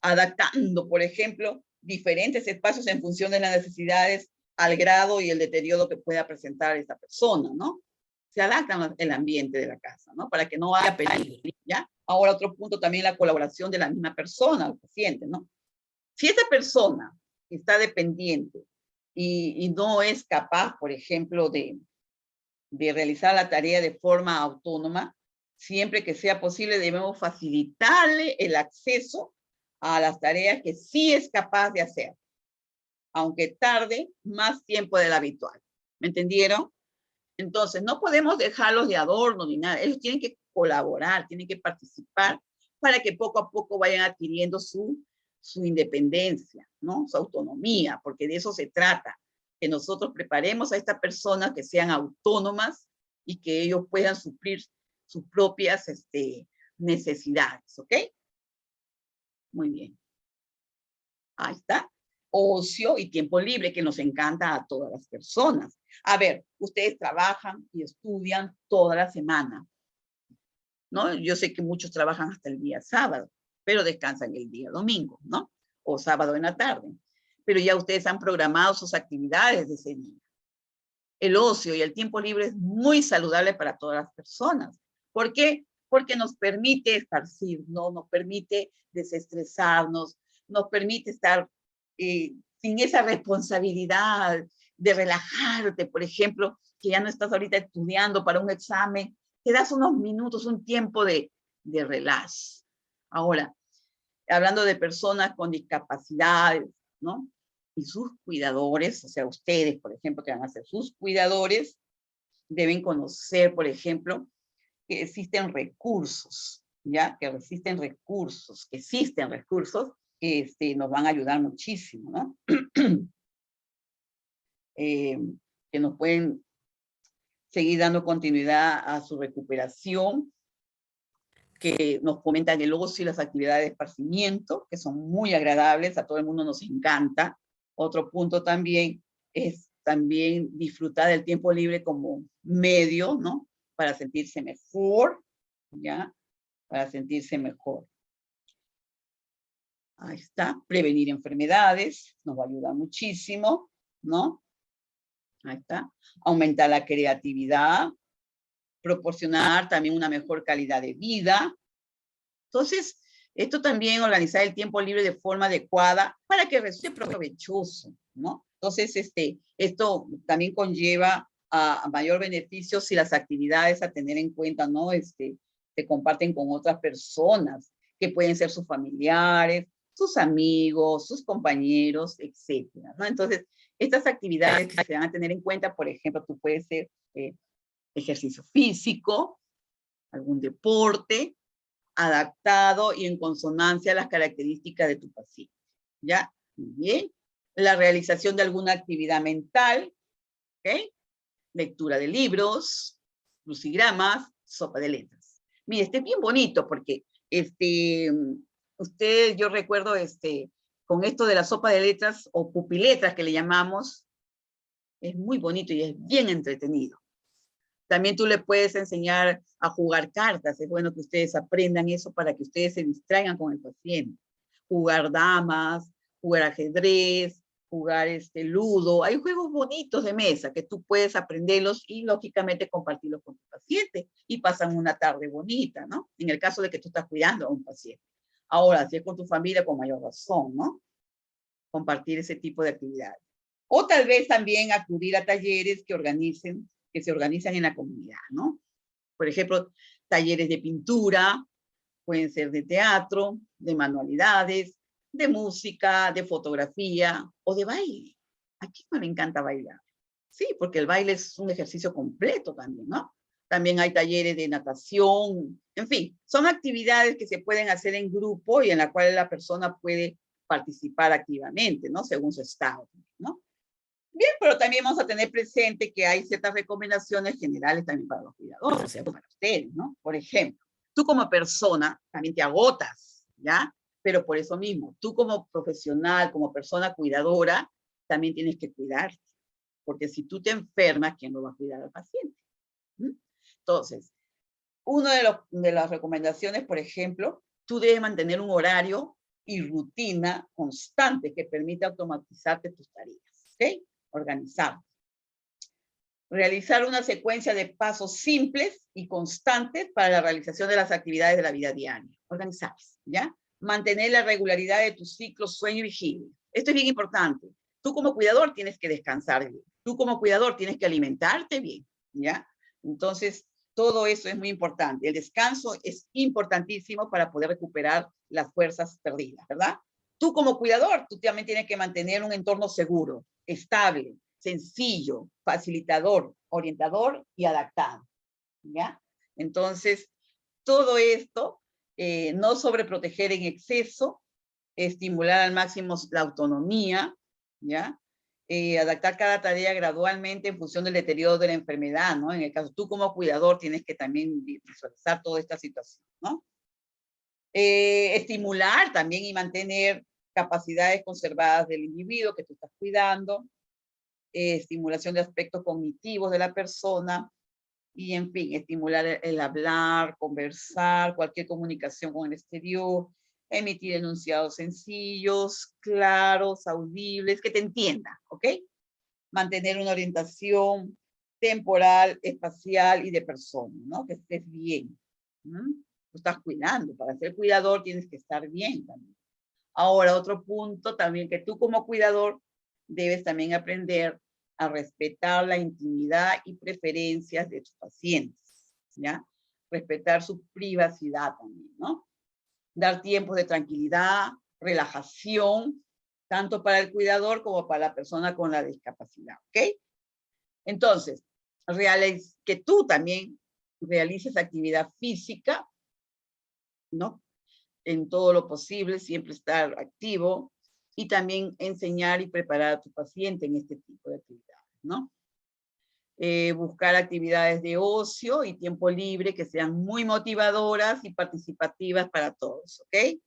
adaptando, por ejemplo, diferentes espacios en función de las necesidades al grado y el deterioro que pueda presentar esta persona, ¿no? Se adapta el ambiente de la casa, ¿no? Para que no haya peligro, ¿ya? Ahora otro punto también, la colaboración de la misma persona, el paciente, ¿no? Si esa persona está dependiente y no es capaz, por ejemplo, de realizar la tarea de forma autónoma, siempre que sea posible debemos facilitarle el acceso a las tareas que sí es capaz de hacer, aunque tarde más tiempo del habitual. ¿Me entendieron? Entonces, no podemos dejarlos de adorno ni nada. Ellos tienen que colaborar, tienen que participar para que poco a poco vayan adquiriendo su independencia, ¿no? Su autonomía, porque de eso se trata, que nosotros preparemos a estas personas que sean autónomas y que ellos puedan suplir sus propias necesidades, ¿ok? Muy bien. Ahí está. Ocio y tiempo libre, que nos encanta a todas las personas. A ver, ustedes trabajan y estudian toda la semana, ¿no? Yo sé que muchos trabajan hasta el día sábado, pero descansan el día domingo, ¿no? O sábado en la tarde. Pero ya ustedes han programado sus actividades de ese día. El ocio y el tiempo libre es muy saludable para todas las personas. ¿Por qué? Porque nos permite esparcirnos, nos permite desestresarnos, nos permite estar sin esa responsabilidad de relajarte, por ejemplo, que ya no estás ahorita estudiando para un examen, te das unos minutos, un tiempo de relax. Ahora, hablando de personas con discapacidades, ¿no? Y sus cuidadores, o sea, ustedes, por ejemplo, que van a ser sus cuidadores, deben conocer, por ejemplo, que existen recursos, ¿ya? Que existen recursos que nos van a ayudar muchísimo, ¿no? Que nos pueden seguir dando continuidad a su recuperación, que nos comentan el ocio y las actividades de esparcimiento, que son muy agradables, a todo el mundo nos encanta. Otro punto también es disfrutar del tiempo libre como medio, ¿no? Para sentirse mejor, ¿ya? Para sentirse mejor. Ahí está. Prevenir enfermedades, nos va a ayudar muchísimo, ¿no? Ahí está. Aumentar la creatividad, proporcionar también una mejor calidad de vida. Entonces, esto también, organizar el tiempo libre de forma adecuada para que resulte provechoso, ¿no? Entonces, esto también conlleva a mayor beneficio si las actividades a tener en cuenta, ¿no? Se comparten con otras personas, que pueden ser sus familiares, sus amigos, sus compañeros, etcétera, ¿no? Entonces, estas actividades que se van a tener en cuenta, por ejemplo, tú puedes ser ejercicio físico, algún deporte, adaptado y en consonancia a las características de tu paciente, ¿ya? Muy bien. La realización de alguna actividad mental, ¿ok? Lectura de libros, crucigramas, sopa de letras. Mire, este es bien bonito porque, yo recuerdo, con esto de la sopa de letras o pupiletras que le llamamos, es muy bonito y es bien entretenido. También tú le puedes enseñar a jugar cartas. Es bueno que ustedes aprendan eso para que ustedes se distraigan con el paciente. Jugar damas, jugar ajedrez, jugar ludo. Hay juegos bonitos de mesa que tú puedes aprenderlos y lógicamente compartirlos con tu paciente y pasan una tarde bonita, ¿no? En el caso de que tú estás cuidando a un paciente. Ahora, si es con tu familia, con mayor razón, ¿no? Compartir ese tipo de actividades. O tal vez también acudir a talleres que se organizan en la comunidad, ¿no? Por ejemplo, talleres de pintura, pueden ser de teatro, de manualidades, de música, de fotografía o de baile. ¿A quién no le encanta bailar? Sí, porque el baile es un ejercicio completo también, ¿no? También hay talleres de natación, en fin, son actividades que se pueden hacer en grupo y en la cual la persona puede participar activamente, ¿no? Según su estado, ¿no? Bien, pero también vamos a tener presente que hay ciertas recomendaciones generales también para los cuidadores, o sea, para ustedes, ¿no? Por ejemplo, tú como persona también te agotas, ¿ya? Pero por eso mismo, tú como profesional, como persona cuidadora, también tienes que cuidarte. Porque si tú te enfermas, ¿quién lo va a cuidar al paciente? Entonces, una de las recomendaciones, por ejemplo, tú debes mantener un horario y rutina constante que permita automatizarte tus tareas, ¿ok? Organizar. Realizar una secuencia de pasos simples y constantes para la realización de las actividades de la vida diaria. Organizarse, ¿ya? Mantener la regularidad de tus ciclos sueño y vigilia. Esto es bien importante. Tú como cuidador tienes que descansar bien. Tú como cuidador tienes que alimentarte bien, ¿ya? Entonces, todo eso es muy importante. El descanso es importantísimo para poder recuperar las fuerzas perdidas, ¿verdad? Tú como cuidador, tú también tienes que mantener un entorno seguro, estable, sencillo, facilitador, orientador y adaptado, ¿ya? Entonces, todo esto, no sobreproteger en exceso, estimular al máximo la autonomía, ¿ya? adaptar cada tarea gradualmente en función del deterioro de la enfermedad, ¿no? En el caso, tú como cuidador tienes que también visualizar toda esta situación, ¿no? Estimular también y mantener capacidades conservadas del individuo que tú estás cuidando, estimulación de aspectos cognitivos de la persona, y en fin, estimular el hablar, conversar, cualquier comunicación con el exterior, emitir enunciados sencillos, claros, audibles, que te entienda, ¿ok? Mantener una orientación temporal, espacial y de persona, ¿no? Que estés bien. Tú estás cuidando. Para ser cuidador tienes que estar bien también. Ahora, otro punto también, que tú como cuidador debes también aprender a respetar la intimidad y preferencias de tus pacientes, ¿ya? Respetar su privacidad también, ¿no? Dar tiempos de tranquilidad, relajación, tanto para el cuidador como para la persona con la discapacidad, ¿ok? Entonces, que tú también realices actividad física, ¿no? En todo lo posible, siempre estar activo, y también enseñar y preparar a tu paciente en este tipo de actividades, ¿no? Buscar actividades de ocio y tiempo libre que sean muy motivadoras y participativas para todos, ¿ok?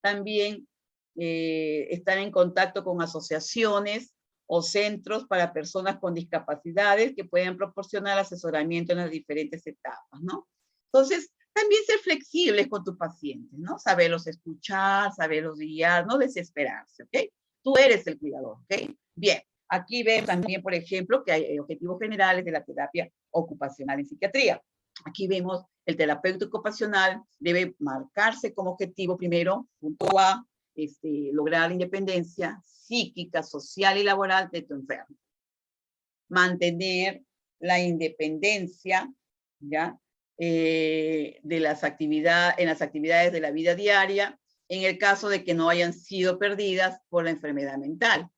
También estar en contacto con asociaciones o centros para personas con discapacidades que pueden proporcionar asesoramiento en las diferentes etapas, ¿no? Entonces, también ser flexibles con tus pacientes, ¿no? Saberlos escuchar, saberlos guiar, no desesperarse, ¿ok? Tú eres el cuidador, ¿ok? Bien, aquí ven también, por ejemplo, que hay objetivos generales de la terapia ocupacional en psiquiatría. Aquí vemos el terapeuta ocupacional debe marcarse como objetivo primero, punto A, lograr la independencia psíquica, social y laboral de tu enfermo. Mantener la independencia, ¿ya? En las actividades de la vida diaria, en el caso de que no hayan sido perdidas por la enfermedad mental.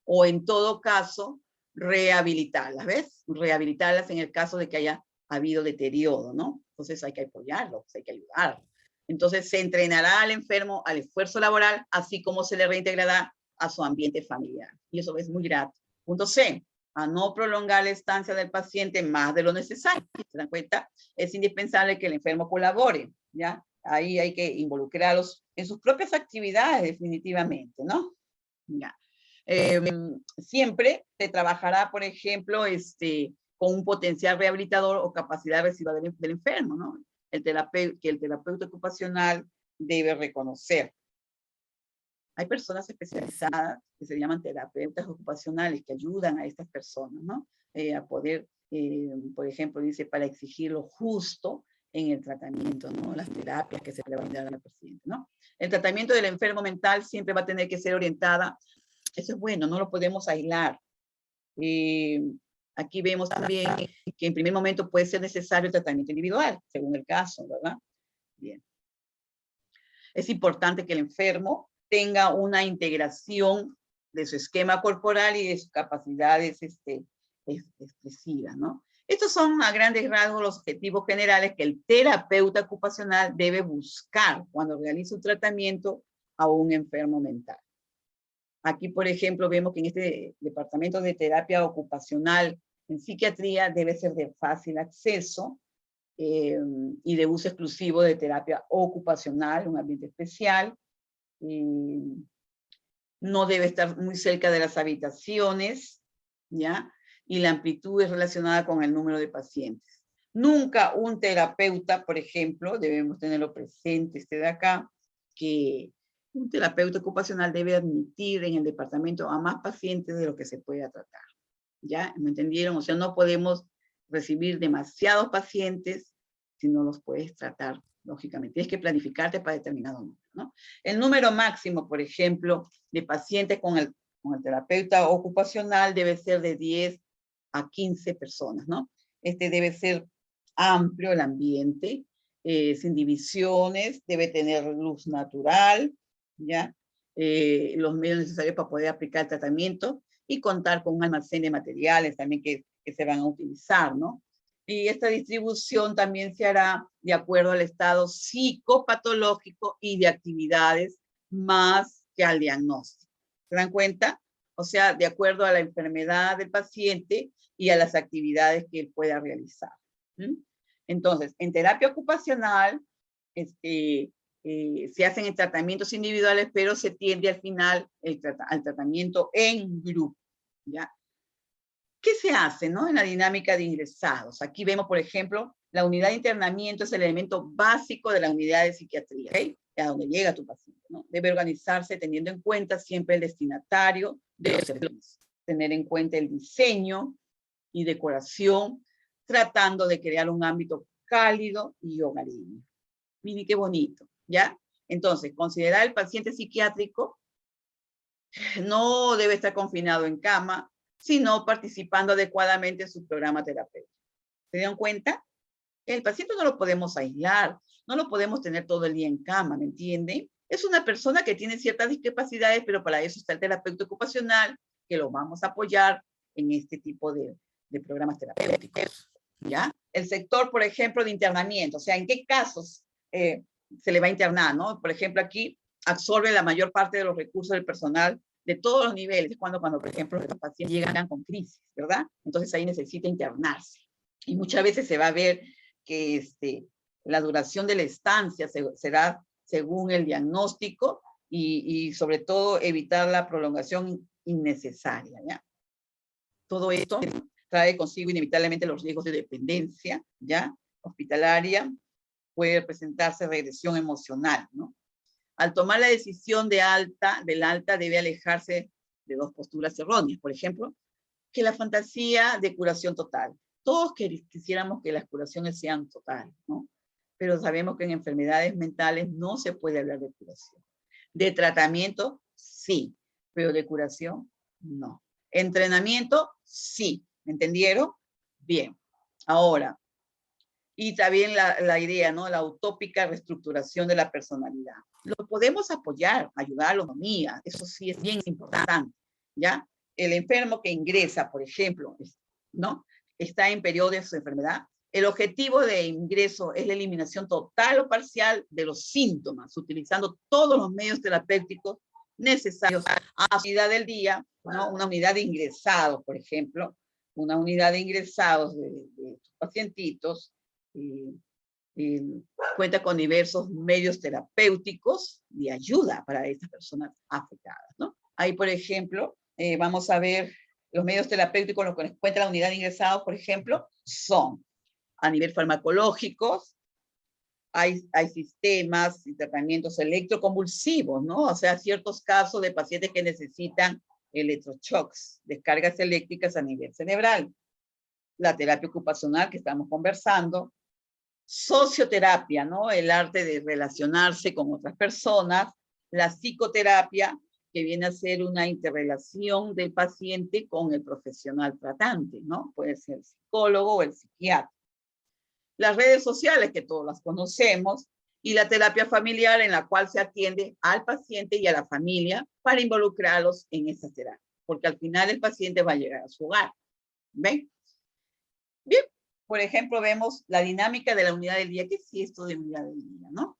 O en todo caso, rehabilitarlas, ¿ves? Rehabilitarlas en el caso de que haya habido deterioro, ¿no? Entonces hay que apoyarlo, hay que ayudarlo. Entonces se entrenará al enfermo al esfuerzo laboral, así como se le reintegrará a su ambiente familiar. Y eso es muy grato. Punto C, a no prolongar la estancia del paciente más de lo necesario. ¿Se dan cuenta? Es indispensable que el enfermo colabore, ¿ya? Ahí hay que involucrarlos en sus propias actividades, definitivamente, ¿no? Ya. Siempre se trabajará, por ejemplo, con un potencial rehabilitador o capacidad residual del enfermo, ¿no? Que el terapeuta ocupacional debe reconocer. Hay personas especializadas que se llaman terapeutas ocupacionales que ayudan a estas personas, ¿no? A poder, por ejemplo, dice, para exigir lo justo en el tratamiento, ¿no? Las terapias que se le van a dar al paciente, ¿no? El tratamiento del enfermo mental siempre va a tener que ser orientada. Eso es bueno, no lo podemos aislar. Aquí vemos también que en primer momento puede ser necesario el tratamiento individual, según el caso, ¿verdad? Bien. Es importante que el enfermo tenga una integración de su esquema corporal y de sus capacidades expresivas, ¿no? Estos son a grandes rasgos los objetivos generales que el terapeuta ocupacional debe buscar cuando realiza un tratamiento a un enfermo mental. Aquí, por ejemplo, vemos que en este departamento de terapia ocupacional en psiquiatría debe ser de fácil acceso y de uso exclusivo de terapia ocupacional, un ambiente especial. No debe estar muy cerca de las habitaciones, ¿ya? Y la amplitud es relacionada con el número de pacientes. Nunca un terapeuta, por ejemplo, debemos tenerlo presente, de acá, que un terapeuta ocupacional debe admitir en el departamento a más pacientes de lo que se pueda tratar. ¿Ya? ¿Me entendieron? O sea, no podemos recibir demasiados pacientes si no los puedes tratar, lógicamente. Tienes que planificarte para determinado número, ¿no? El número máximo, por ejemplo, de pacientes con el terapeuta ocupacional debe ser de 10 a 15 personas, ¿no? Debe ser amplio el ambiente, sin divisiones, debe tener luz natural, ¿ya? Los medios necesarios para poder aplicar el tratamiento y contar con un almacén de materiales también que se van a utilizar, ¿no? Y esta distribución también se hará de acuerdo al estado psicopatológico y de actividades más que al diagnóstico. ¿Se dan cuenta? O sea, de acuerdo a la enfermedad del paciente y a las actividades que él pueda realizar. Entonces, en terapia ocupacional, se hacen tratamientos individuales, pero se tiende al final al tratamiento en grupo, ¿ya? ¿Qué se hace, no? En la dinámica de ingresados. Aquí vemos, por ejemplo, la unidad de internamiento es el elemento básico de la unidad de psiquiatría, ¿ok? A donde llega tu paciente, ¿no? Debe organizarse teniendo en cuenta siempre el destinatario de los servicios. Tener en cuenta el diseño y decoración, tratando de crear un ámbito cálido y hogareño. Miren qué bonito, ¿ya? Entonces, considerar el paciente psiquiátrico no debe estar confinado en cama, sino participando adecuadamente en su programa terapéutico. ¿Se dieron cuenta? El paciente no lo podemos aislar, no lo podemos tener todo el día en cama, ¿me entienden? Es una persona que tiene ciertas discapacidades, pero para eso está el terapeuta ocupacional, que lo vamos a apoyar en este tipo de programas terapéuticos, ¿ya? El sector, por ejemplo, de internamiento, o sea, ¿en qué casos se le va a internar, no? Por ejemplo, aquí absorbe la mayor parte de los recursos del personal de todos los niveles, cuando por ejemplo, los pacientes llegan con crisis, ¿verdad? Entonces ahí necesita internarse. Y muchas veces se va a ver que la duración de la estancia será según el diagnóstico y sobre todo evitar la prolongación innecesaria, ¿ya? Todo esto trae consigo inevitablemente los riesgos de dependencia, ¿ya? Hospitalaria, puede presentarse regresión emocional, ¿no? Al tomar la decisión del alta debe alejarse de dos posturas erróneas. Por ejemplo, que la fantasía de curación total. Todos quisiéramos que las curaciones sean totales, ¿no? Pero sabemos que en enfermedades mentales no se puede hablar de curación. De tratamiento, sí, pero de curación, no. Entrenamiento, sí. ¿Me entendieron? Bien. Ahora, y también la idea, ¿no? La utópica reestructuración de la personalidad. Lo podemos apoyar, ayudar a la autonomía, eso sí es bien importante, ¿ya? El enfermo que ingresa, por ejemplo, ¿no? Está en periodo de su enfermedad. El objetivo de ingreso es la eliminación total o parcial de los síntomas, utilizando todos los medios terapéuticos necesarios a la unidad del día, ¿no? Una unidad de ingresados, por ejemplo, una unidad de ingresados de pacientitos, cuenta con diversos medios terapéuticos de ayuda para estas personas afectadas, ¿no? Ahí, por ejemplo, vamos a ver los medios terapéuticos con los que cuenta la unidad de ingresados, por ejemplo, son a nivel farmacológicos, hay sistemas y tratamientos electroconvulsivos, ¿no? O sea, ciertos casos de pacientes que necesitan electroshocks, descargas eléctricas a nivel cerebral. La terapia ocupacional que estamos conversando, socioterapia, ¿no? El arte de relacionarse con otras personas, la psicoterapia, que viene a ser una interrelación del paciente con el profesional tratante, ¿no? Puede ser el psicólogo o el psiquiatra. Las redes sociales, que todos las conocemos, y la terapia familiar, en la cual se atiende al paciente y a la familia para involucrarlos en esa terapia, porque al final el paciente va a llegar a su hogar. ¿Ven? Bien, por ejemplo, vemos la dinámica de la unidad del día. ¿Qué es esto de unidad del día, no?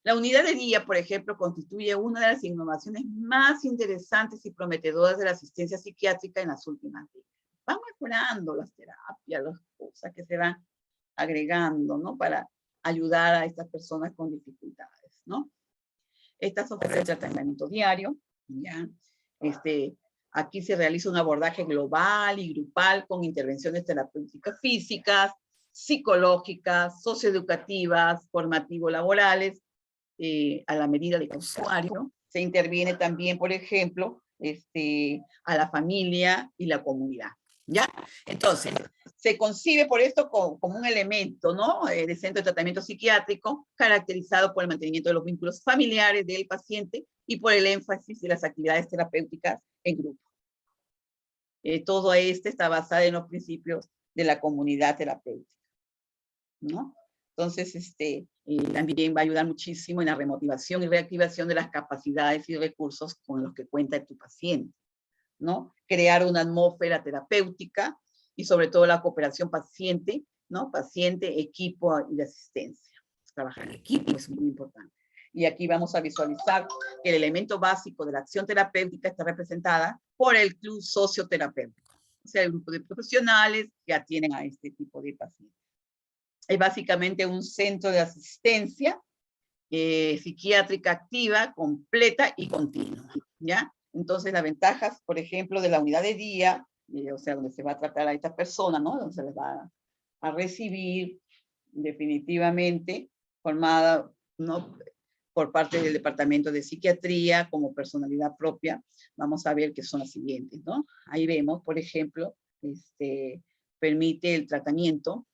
La unidad del día, por ejemplo, constituye una de las innovaciones más interesantes y prometedoras de la asistencia psiquiátrica en las últimas décadas. Van mejorando las terapias, las cosas que se van agregando, ¿no? Para ayudar a estas personas con dificultades, ¿no? Estas ofrecen tratamiento diario, ¿ya? Aquí se realiza un abordaje global y grupal con intervenciones terapéuticas físicas, psicológicas, socioeducativas, formativo-laborales, a la medida del usuario. Se interviene también, por ejemplo, a la familia y la comunidad, ¿ya? Entonces, se concibe por esto como un elemento, ¿no? De centro de tratamiento psiquiátrico, caracterizado por el mantenimiento de los vínculos familiares del paciente y por el énfasis de las actividades terapéuticas en grupo. Todo está basado en los principios de la comunidad terapéutica, ¿no? Entonces, también va a ayudar muchísimo en la remotivación y reactivación de las capacidades y recursos con los que cuenta tu paciente, ¿no? Crear una atmósfera terapéutica y sobre todo la cooperación paciente, ¿no? Paciente, equipo y de asistencia. Trabajar en equipo es muy importante. Y aquí vamos a visualizar que el elemento básico de la acción terapéutica está representada por el club socioterapéutico. O sea, el grupo de profesionales que atienden a este tipo de pacientes. Es básicamente un centro de asistencia psiquiátrica activa, completa y continua, ¿ya? Entonces, las ventajas, por ejemplo, de la unidad de día, o sea, donde se va a tratar a esta persona, ¿no? Donde se les va a recibir definitivamente formada, ¿no? Por parte del Departamento de Psiquiatría como personalidad propia, vamos a ver que son las siguientes, ¿no? Ahí vemos, por ejemplo, permite el tratamiento,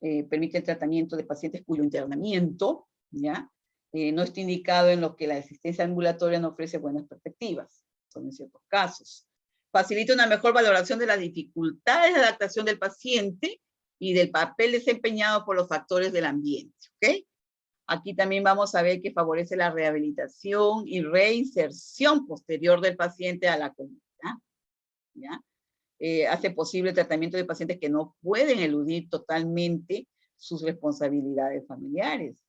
permite el tratamiento de pacientes cuyo internamiento, ¿ya? No está indicado en lo que la asistencia ambulatoria no ofrece buenas perspectivas, son en ciertos casos. Facilita una mejor valoración de las dificultades de adaptación del paciente y del papel desempeñado por los factores del ambiente, ¿ok? Aquí también vamos a ver que favorece la rehabilitación y reinserción posterior del paciente a la comunidad, ¿ya? Hace posible el tratamiento de pacientes que no pueden eludir totalmente sus responsabilidades familiares.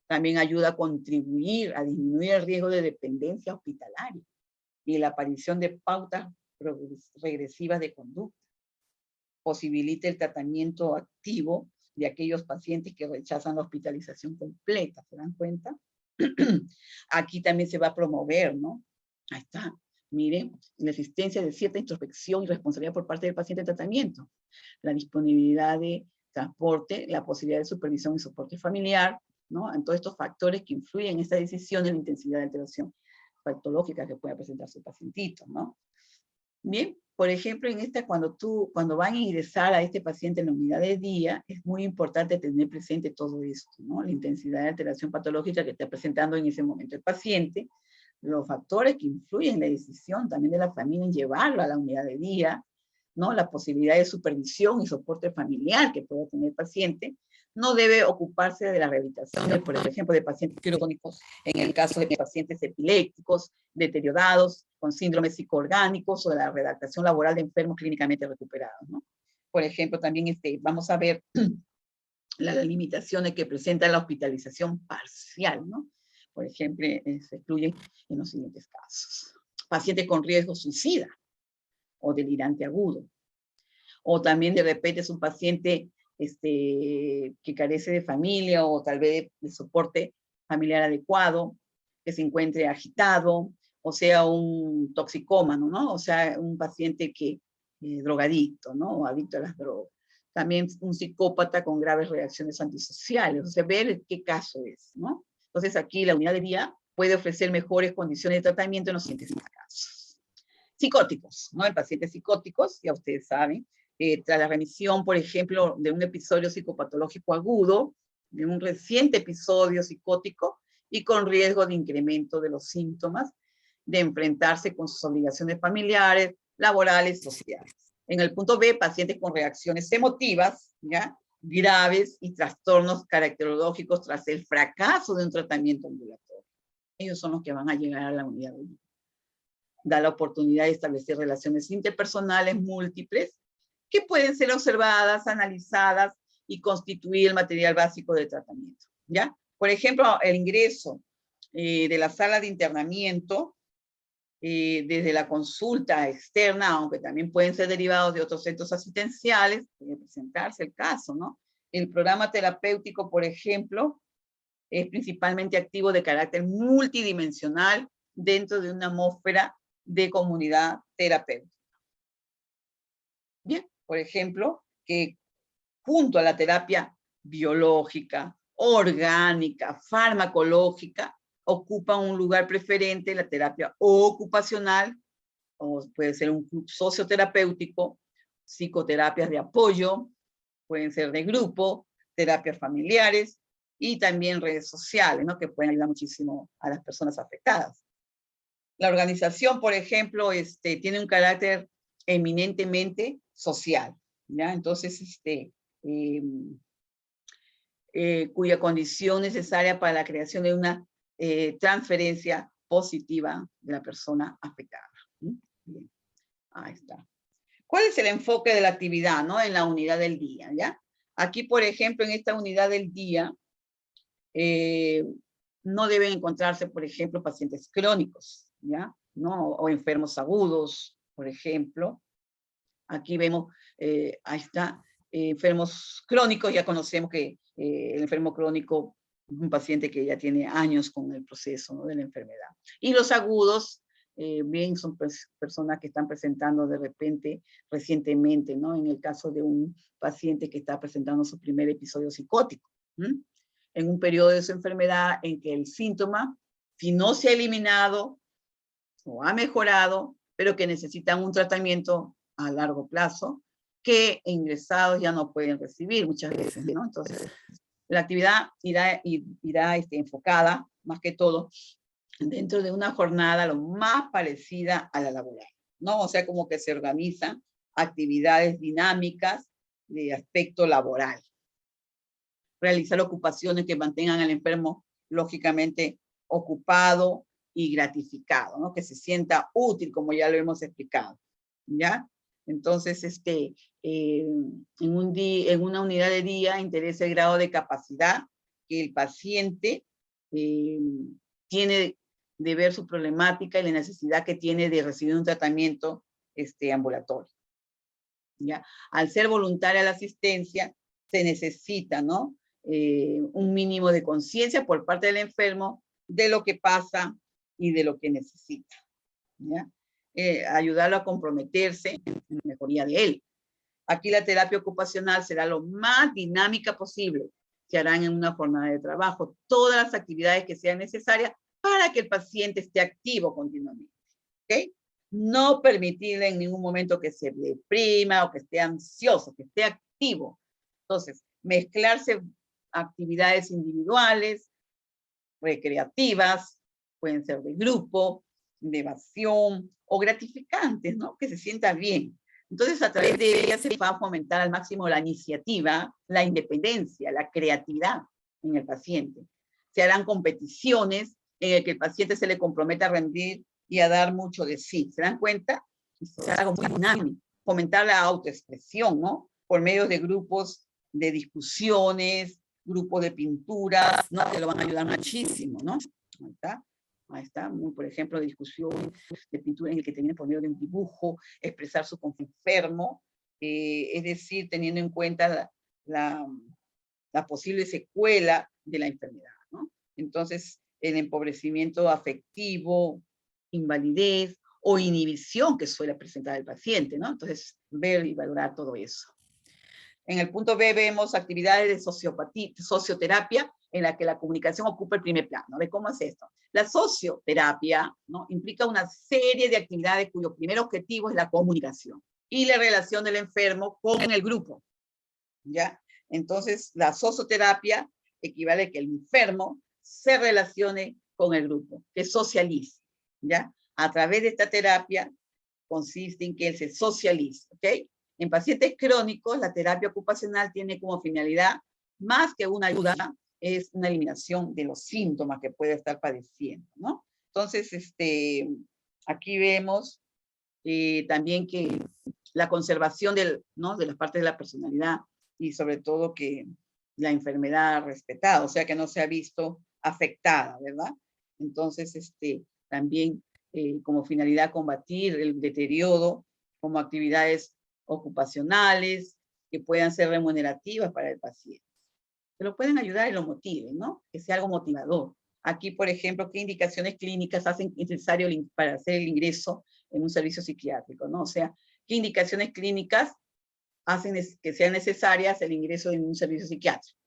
También ayuda a contribuir a disminuir el riesgo de dependencia hospitalaria y la aparición de pautas regresivas de conducta. Posibilita el tratamiento activo de aquellos pacientes que rechazan la hospitalización completa, ¿se dan cuenta? Aquí también se va a promover, ¿no? Ahí está, miren, la existencia de cierta introspección y responsabilidad por parte del paciente en tratamiento, la disponibilidad de transporte, la posibilidad de supervisión y soporte familiar, ¿no? En todos estos factores que influyen en esta decisión de la intensidad de alteración patológica que pueda presentar su pacientito, ¿no? Bien, por ejemplo, en esta, cuando van a ingresar a este paciente en la unidad de día, es muy importante tener presente todo esto, ¿no? La intensidad de alteración patológica que está presentando en ese momento el paciente, los factores que influyen en la decisión también de la familia en llevarlo a la unidad de día, ¿no? La posibilidad de supervisión y soporte familiar que pueda tener el paciente, no debe ocuparse de la rehabilitación, por ejemplo, de pacientes crónicos, en el caso de pacientes epilépticos, deteriorados, con síndromes psicoorgánicos, o de la redactación laboral de enfermos clínicamente recuperados, ¿no? Por ejemplo, también vamos a ver las limitaciones que presenta la hospitalización parcial, ¿no? Por ejemplo, se excluyen en los siguientes casos. Paciente con riesgo suicida o delirante agudo. O también de repente es un paciente que carece de familia o tal vez de soporte familiar adecuado, que se encuentre agitado, o sea, un toxicómano, ¿no? O sea, un paciente que drogadicto, ¿no? O adicto a las drogas. También un psicópata con graves reacciones antisociales. O sea, ver qué caso es, ¿no? Entonces aquí la unidad de día puede ofrecer mejores condiciones de tratamiento en los siguientes casos. Psicóticos, ¿no? En pacientes psicóticos, ya ustedes saben, tras la remisión, por ejemplo, de un episodio psicopatológico agudo, de un reciente episodio psicótico y con riesgo de incremento de los síntomas, de enfrentarse con sus obligaciones familiares, laborales, sociales. En el punto B, pacientes con reacciones emotivas, ¿ya? Graves y trastornos caracterológicos tras el fracaso de un tratamiento ambulatorio. Ellos son los que van a llegar a la unidad de día. Da la oportunidad de establecer relaciones interpersonales múltiples que pueden ser observadas, analizadas y constituir el material básico de tratamiento, ¿ya? Por ejemplo, el ingreso de la sala de internamiento, desde la consulta externa, aunque también pueden ser derivados de otros centros asistenciales, puede presentarse el caso, ¿no? El programa terapéutico, por ejemplo, es principalmente activo de carácter multidimensional dentro de una atmósfera de comunidad terapéutica. Bien, por ejemplo, que junto a la terapia biológica, orgánica, farmacológica, ocupa un lugar preferente la terapia ocupacional, o puede ser un club socioterapéutico, psicoterapias de apoyo, pueden ser de grupo, terapias familiares, y también redes sociales, ¿no? Que pueden ayudar muchísimo a las personas afectadas. La organización, por ejemplo, tiene un carácter eminentemente social, ¿ya? Entonces, cuya condición necesaria para la creación de una transferencia positiva de la persona afectada. Bien. Ahí está. ¿Cuál es el enfoque de la actividad, ¿no? En la unidad del día, ¿ya? Aquí, por ejemplo, en esta unidad del día, no deben encontrarse, por ejemplo, pacientes crónicos, ¿ya? ¿No? O enfermos agudos, por ejemplo. Aquí vemos, ahí está, enfermos crónicos, ya conocemos que el enfermo crónico es un paciente que ya tiene años con el proceso, ¿no?, de la enfermedad. Y los agudos, bien, son personas que están presentando de repente, recientemente, ¿no? En el caso de un paciente que está presentando su primer episodio psicótico, en un periodo de su enfermedad en que el síntoma, si no se ha eliminado o ha mejorado, pero que necesitan un tratamiento a largo plazo, que ingresados ya no pueden recibir muchas veces, ¿no? Entonces, la actividad irá enfocada, más que todo, dentro de una jornada lo más parecida a la laboral, ¿no? O sea, como que se organizan actividades dinámicas de aspecto laboral. Realizar ocupaciones que mantengan al enfermo, lógicamente, ocupado y gratificado, ¿no? Que se sienta útil, como ya lo hemos explicado, ¿ya? Entonces, en una unidad de día interesa el grado de capacidad que el paciente tiene de ver su problemática y la necesidad que tiene de recibir un tratamiento ambulatorio, ¿ya? Al ser voluntaria la asistencia, se necesita, ¿no?, un mínimo de conciencia por parte del enfermo de lo que pasa y de lo que necesita, ¿ya? Ayudarlo a comprometerse en la mejoría de él. Aquí la terapia ocupacional será lo más dinámica posible. Se harán en una jornada de trabajo todas las actividades que sean necesarias para que el paciente esté activo continuamente, ¿ok? No permitirle en ningún momento que se deprima o que esté ansioso, que esté activo. Entonces, mezclarse actividades individuales, recreativas, pueden ser de grupo, de evasión o gratificantes, ¿no? Que se sienta bien. Entonces, a través de ellas se va a fomentar al máximo la iniciativa, la independencia, la creatividad en el paciente. Se harán competiciones en las que el paciente se le comprometa a rendir y a dar mucho de sí. ¿Se dan cuenta? Es algo muy dinámico. Fomentar la autoexpresión, ¿no? Por medio de grupos de discusiones, grupos de pinturas, ¿no? Que lo van a ayudar muchísimo, ¿no? Ahí está. Ahí está, por ejemplo, discusión de pintura en el que tienen por medio de un dibujo, expresar su conflicto enfermo, es decir, teniendo en cuenta la posible secuela de la enfermedad, ¿no? Entonces, el empobrecimiento afectivo, invalidez o inhibición que suele presentar el paciente, ¿no? Entonces, ver y valorar todo eso. En el punto B vemos actividades de socioterapia en la que la comunicación ocupa el primer plano. ¿Ve cómo es esto? La socioterapia, ¿no?, implica una serie de actividades cuyo primer objetivo es la comunicación y la relación del enfermo con el grupo, ¿ya? Entonces, la socioterapia equivale a que el enfermo se relacione con el grupo, que socialice, ¿ya? A través de esta terapia consiste en que él se socialice, ¿ok? En pacientes crónicos, la terapia ocupacional tiene como finalidad, más que una ayuda, es una eliminación de los síntomas que puede estar padeciendo, ¿no? Entonces, aquí vemos también que la conservación ¿no?, de las partes de la personalidad y sobre todo que la enfermedad respetada, o sea, que no se ha visto afectada, ¿verdad? Entonces, también como finalidad combatir el deterioro como actividades ocupacionales que puedan ser remunerativas para el paciente. Que lo pueden ayudar y lo motiven, ¿no? Que sea algo motivador. Aquí, por ejemplo, ¿qué indicaciones clínicas hacen necesario para hacer el ingreso en un servicio psiquiátrico, ¿no? O sea, ¿qué indicaciones clínicas hacen que sean necesarias el ingreso en un servicio psiquiátrico?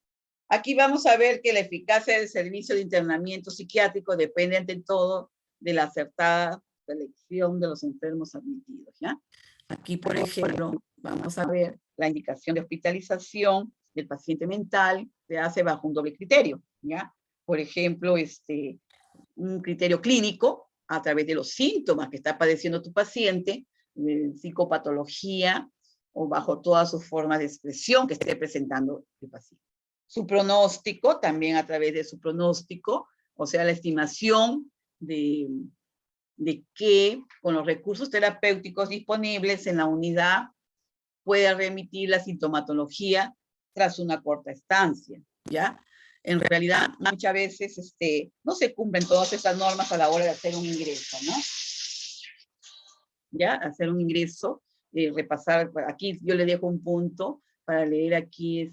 Aquí vamos a ver que la eficacia del servicio de internamiento psiquiátrico depende ante todo de la acertada selección de los enfermos admitidos, ¿ya? Aquí, por ejemplo, vamos a ver la indicación de hospitalización del paciente mental se hace bajo un doble criterio, ¿ya? Por ejemplo, un criterio clínico a través de los síntomas que está padeciendo tu paciente, psicopatología o bajo todas sus formas de expresión que esté presentando el paciente. Su pronóstico, también a través de su pronóstico, o sea, la estimación de que con los recursos terapéuticos disponibles en la unidad pueda remitir la sintomatología tras una corta estancia, ¿ya? en realidad muchas veces no se cumplen todas estas normas a la hora de hacer un ingreso, ¿no? Ya, hacer un ingreso, repasar, aquí yo le dejo un punto para leer aquí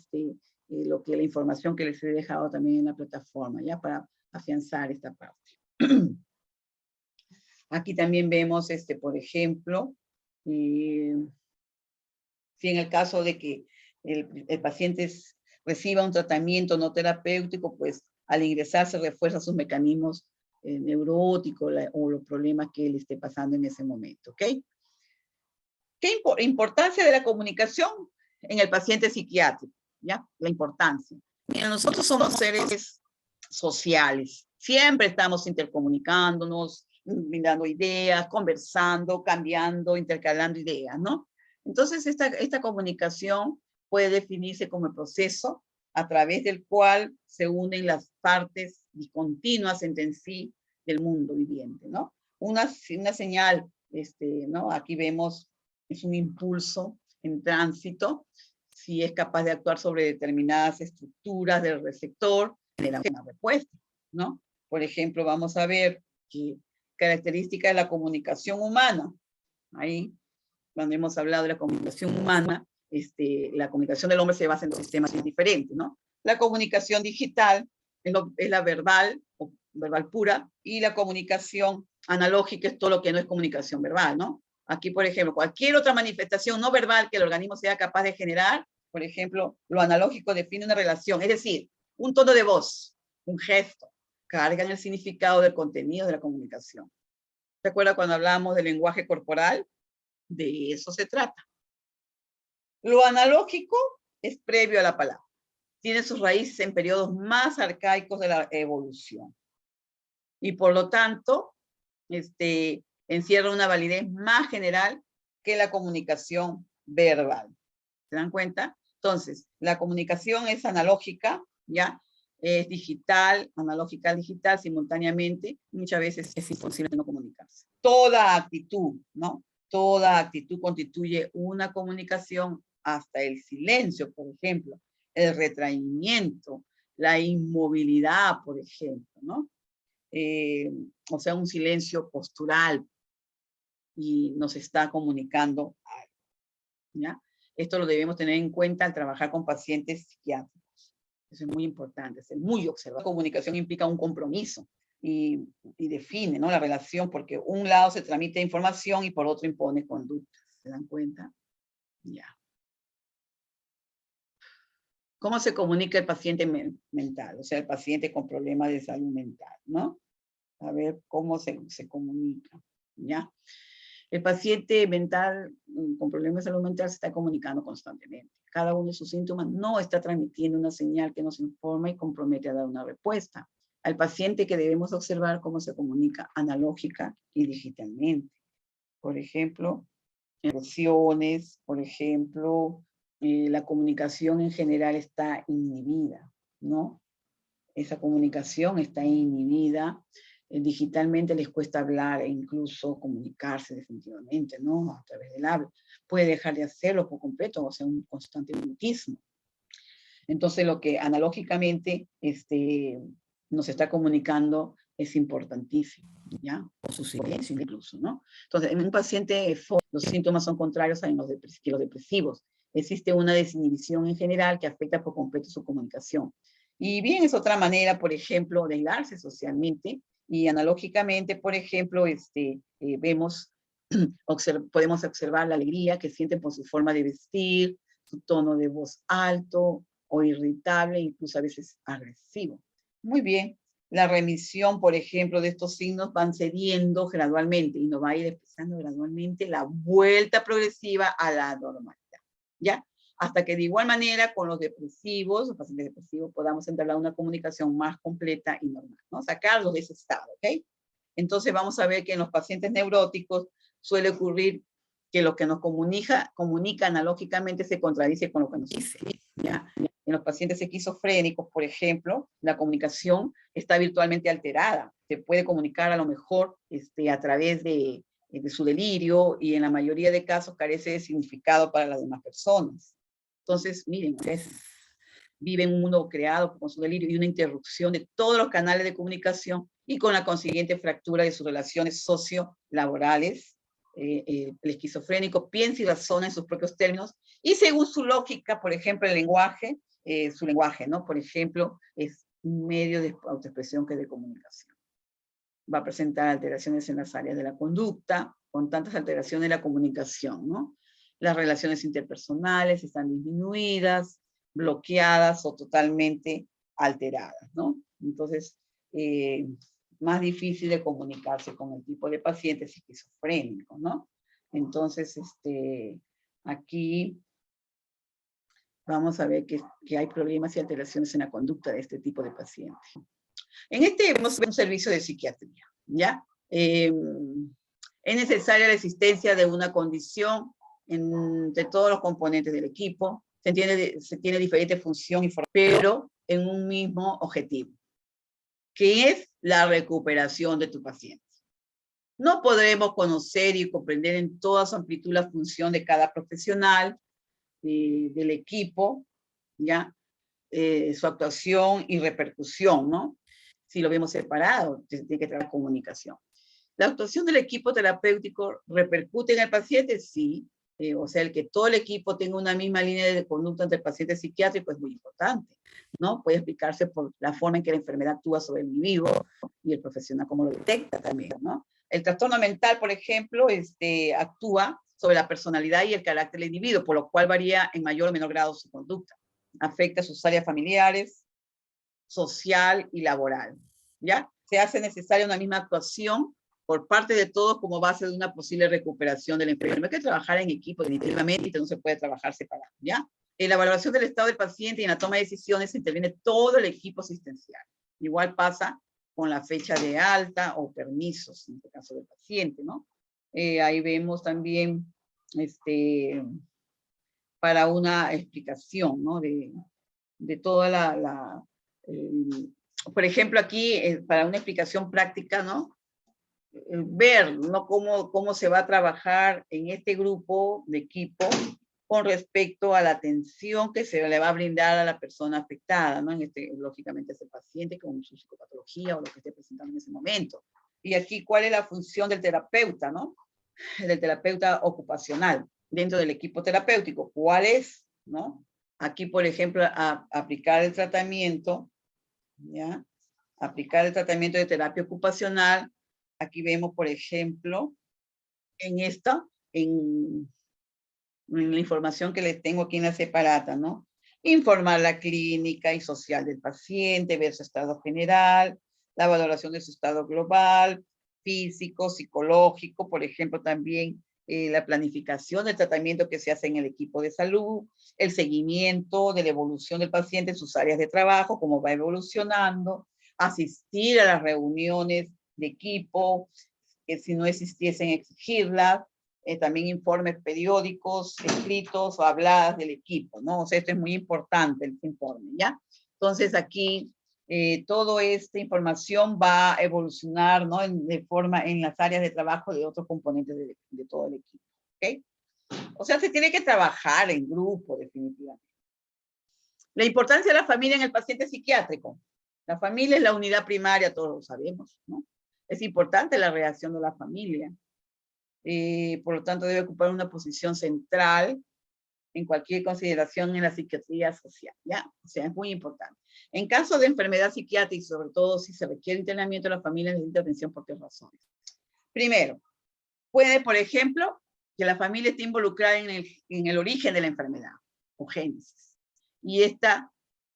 la información que les he dejado también en la plataforma, ya, para afianzar esta parte. Aquí también vemos, por ejemplo, si en el caso de que el paciente reciba un tratamiento no terapéutico, pues al ingresar se refuerzan sus mecanismos neuróticos o los problemas que él esté pasando en ese momento, ¿ok? ¿Qué importancia de la comunicación en el paciente psiquiátrico? ¿Ya? La importancia. Mira, nosotros somos seres sociales. Siempre estamos intercomunicándonos, mirando ideas, conversando, cambiando, intercalando ideas, ¿no? Entonces, esta comunicación puede definirse como el proceso a través del cual se unen las partes discontinuas entre sí del mundo viviente, ¿no? Una señal, ¿no? Aquí vemos, es un impulso en tránsito, si es capaz de actuar sobre determinadas estructuras del receptor, genera una respuesta, ¿no? Por ejemplo, vamos a ver que característica de la comunicación humana. Ahí, cuando hemos hablado de la comunicación humana, la comunicación del hombre se basa en sistemas diferentes, ¿no? La comunicación digital es la verbal, o verbal pura, y la comunicación analógica es todo lo que no es comunicación verbal, ¿no? Aquí, por ejemplo, cualquier otra manifestación no verbal que el organismo sea capaz de generar, por ejemplo, lo analógico define una relación, es decir, un tono de voz, un gesto, cargan el significado del contenido de la comunicación. ¿Se acuerda cuando hablamos del lenguaje corporal? De eso se trata. Lo analógico es previo a la palabra. Tiene sus raíces en periodos más arcaicos de la evolución. Y por lo tanto, encierra una validez más general que la comunicación verbal. ¿Se dan cuenta? Entonces, la comunicación es analógica, ¿ya? Es digital, analógica, digital, simultáneamente. Muchas veces es imposible no comunicarse. Toda actitud, ¿no? Toda actitud constituye una comunicación, hasta el silencio, por ejemplo, el retraimiento, la inmovilidad, por ejemplo, ¿no? O sea, un silencio postural y nos está comunicando algo, ¿ya? Esto lo debemos tener en cuenta al trabajar con pacientes psiquiátricos. Eso es muy importante, ser muy observador. La comunicación implica un compromiso y define, ¿no? La relación, porque un lado se transmite información y por otro impone conductas. ¿Se dan cuenta? Ya. ¿Cómo se comunica el paciente mental? O sea, el paciente con problemas de salud mental, ¿no? A ver cómo se comunica, ¿ya? El paciente mental con problemas de salud mental se está comunicando constantemente. Cada uno de sus síntomas no está transmitiendo una señal que nos informa y compromete a dar una respuesta. Al paciente que debemos observar cómo se comunica analógica y digitalmente. Por ejemplo, emociones, por ejemplo, la comunicación en general está inhibida, ¿no? Esa comunicación está inhibida. Digitalmente les cuesta hablar e incluso comunicarse definitivamente, ¿no? A través del habla. Puede dejar de hacerlo por completo, o sea, un constante mutismo. Entonces, lo que analógicamente nos está comunicando es importantísimo, ¿ya? O su silencio incluso, ¿no? Entonces, en un paciente, los síntomas son contrarios a los depresivos. Existe una desinhibición en general que afecta por completo su comunicación. Y bien, es otra manera, por ejemplo, de aislarse socialmente y analógicamente, por ejemplo, podemos observar la alegría que sienten por su forma de vestir, su tono de voz alto o irritable, incluso a veces agresivo. Muy bien, la remisión, por ejemplo, de estos signos van cediendo gradualmente y nos va a ir empezando gradualmente la vuelta progresiva a la normalidad, ¿ya? Hasta que de igual manera con los depresivos, los pacientes depresivos, podamos entablar una comunicación más completa y normal, ¿no? Sacarlos de ese estado, ¿ok? Entonces vamos a ver que en los pacientes neuróticos suele ocurrir que lo que nos comunica analógicamente se contradice con lo que nos dice, ¿ya? En los pacientes esquizofrénicos, por ejemplo, la comunicación está virtualmente alterada. Se puede comunicar a lo mejor a través de su delirio y en la mayoría de casos carece de significado para las demás personas. Entonces, miren, vive en un mundo creado con su delirio y una interrupción de todos los canales de comunicación y con la consiguiente fractura de sus relaciones socio-laborales. El esquizofrénico piensa y razona en sus propios términos y según su lógica, por ejemplo, el lenguaje, su lenguaje, ¿no? Por ejemplo, es un medio de autoexpresión que es de comunicación. Va a presentar alteraciones en las áreas de la conducta, con tantas alteraciones en la comunicación, ¿no? Las relaciones interpersonales están disminuidas, bloqueadas o totalmente alteradas, ¿no? Entonces, más difícil de comunicarse con el tipo de pacientes esquizofrénicos, ¿no? Entonces, aquí vamos a ver que hay problemas y alteraciones en la conducta de este tipo de pacientes. En vemos un servicio de psiquiatría, ¿ya? Es necesaria la existencia de una condición entre todos los componentes del equipo, se tiene diferente función, pero en un mismo objetivo, que es la recuperación de tu paciente. No podremos conocer y comprender en toda su amplitud la función de cada profesional del equipo, ¿ya? Su actuación y repercusión, ¿no? Si lo vemos separado, tiene que traer comunicación. ¿La actuación del equipo terapéutico repercute en el paciente? Sí. O sea, el que todo el equipo tenga una misma línea de conducta entre el paciente psiquiátrico es muy importante, ¿no? Puede explicarse por la forma en que la enfermedad actúa sobre el individuo y el profesional cómo lo detecta también, ¿no? El trastorno mental, por ejemplo, actúa sobre la personalidad y el carácter del individuo, por lo cual varía en mayor o menor grado su conducta. Afecta sus áreas familiares, social y laboral, ¿ya? Se hace necesaria una misma actuación por parte de todos como base de una posible recuperación del enfermo. Hay que trabajar en equipo, definitivamente, no se puede trabajar separado, ¿ya? En la evaluación del estado del paciente y en la toma de decisiones interviene todo el equipo asistencial. Igual pasa con la fecha de alta o permisos, en este caso del paciente, ¿no? Ahí vemos también, para una explicación, ¿no? De toda por ejemplo, aquí, para una explicación práctica, ¿no? Ver, ¿no? Cómo se va a trabajar en este grupo de equipo con respecto a la atención que se le va a brindar a la persona afectada, ¿no? Lógicamente, ese paciente con su psicopatología o lo que esté presentando en ese momento. Y aquí, ¿cuál es la función del terapeuta, ¿no? Del terapeuta ocupacional dentro del equipo terapéutico? ¿Cuál es, no? Aquí, por ejemplo, aplicar el tratamiento, ¿ya? Aplicar el tratamiento de terapia ocupacional. Aquí vemos, por ejemplo, en la información que les tengo aquí en la separata, ¿no? Informar la clínica y social del paciente, ver su estado general, la valoración de su estado global, físico, psicológico, por ejemplo, también la planificación del tratamiento que se hace en el equipo de salud, el seguimiento de la evolución del paciente en sus áreas de trabajo, cómo va evolucionando, asistir a las reuniones de equipo, si no existiesen, exigirlas, también informes periódicos, escritos o habladas del equipo, ¿no? O sea, esto es muy importante, el informe, ¿ya? Entonces aquí, toda esta información va a evolucionar, ¿no? En las áreas de trabajo de otros componentes de todo el equipo, ¿ok? O sea, se tiene que trabajar en grupo, definitivamente. La importancia de la familia en el paciente psiquiátrico. La familia es la unidad primaria, todos lo sabemos, ¿no? Es importante la reacción de la familia. Por lo tanto, debe ocupar una posición central en cualquier consideración en la psiquiatría social, ¿ya? O sea, es muy importante. En caso de enfermedad psiquiátrica, y sobre todo si se requiere internamiento, la familia necesita atención por 3 razones. Primero, puede, por ejemplo, que la familia esté involucrada en el origen de la enfermedad, o génesis. Y esta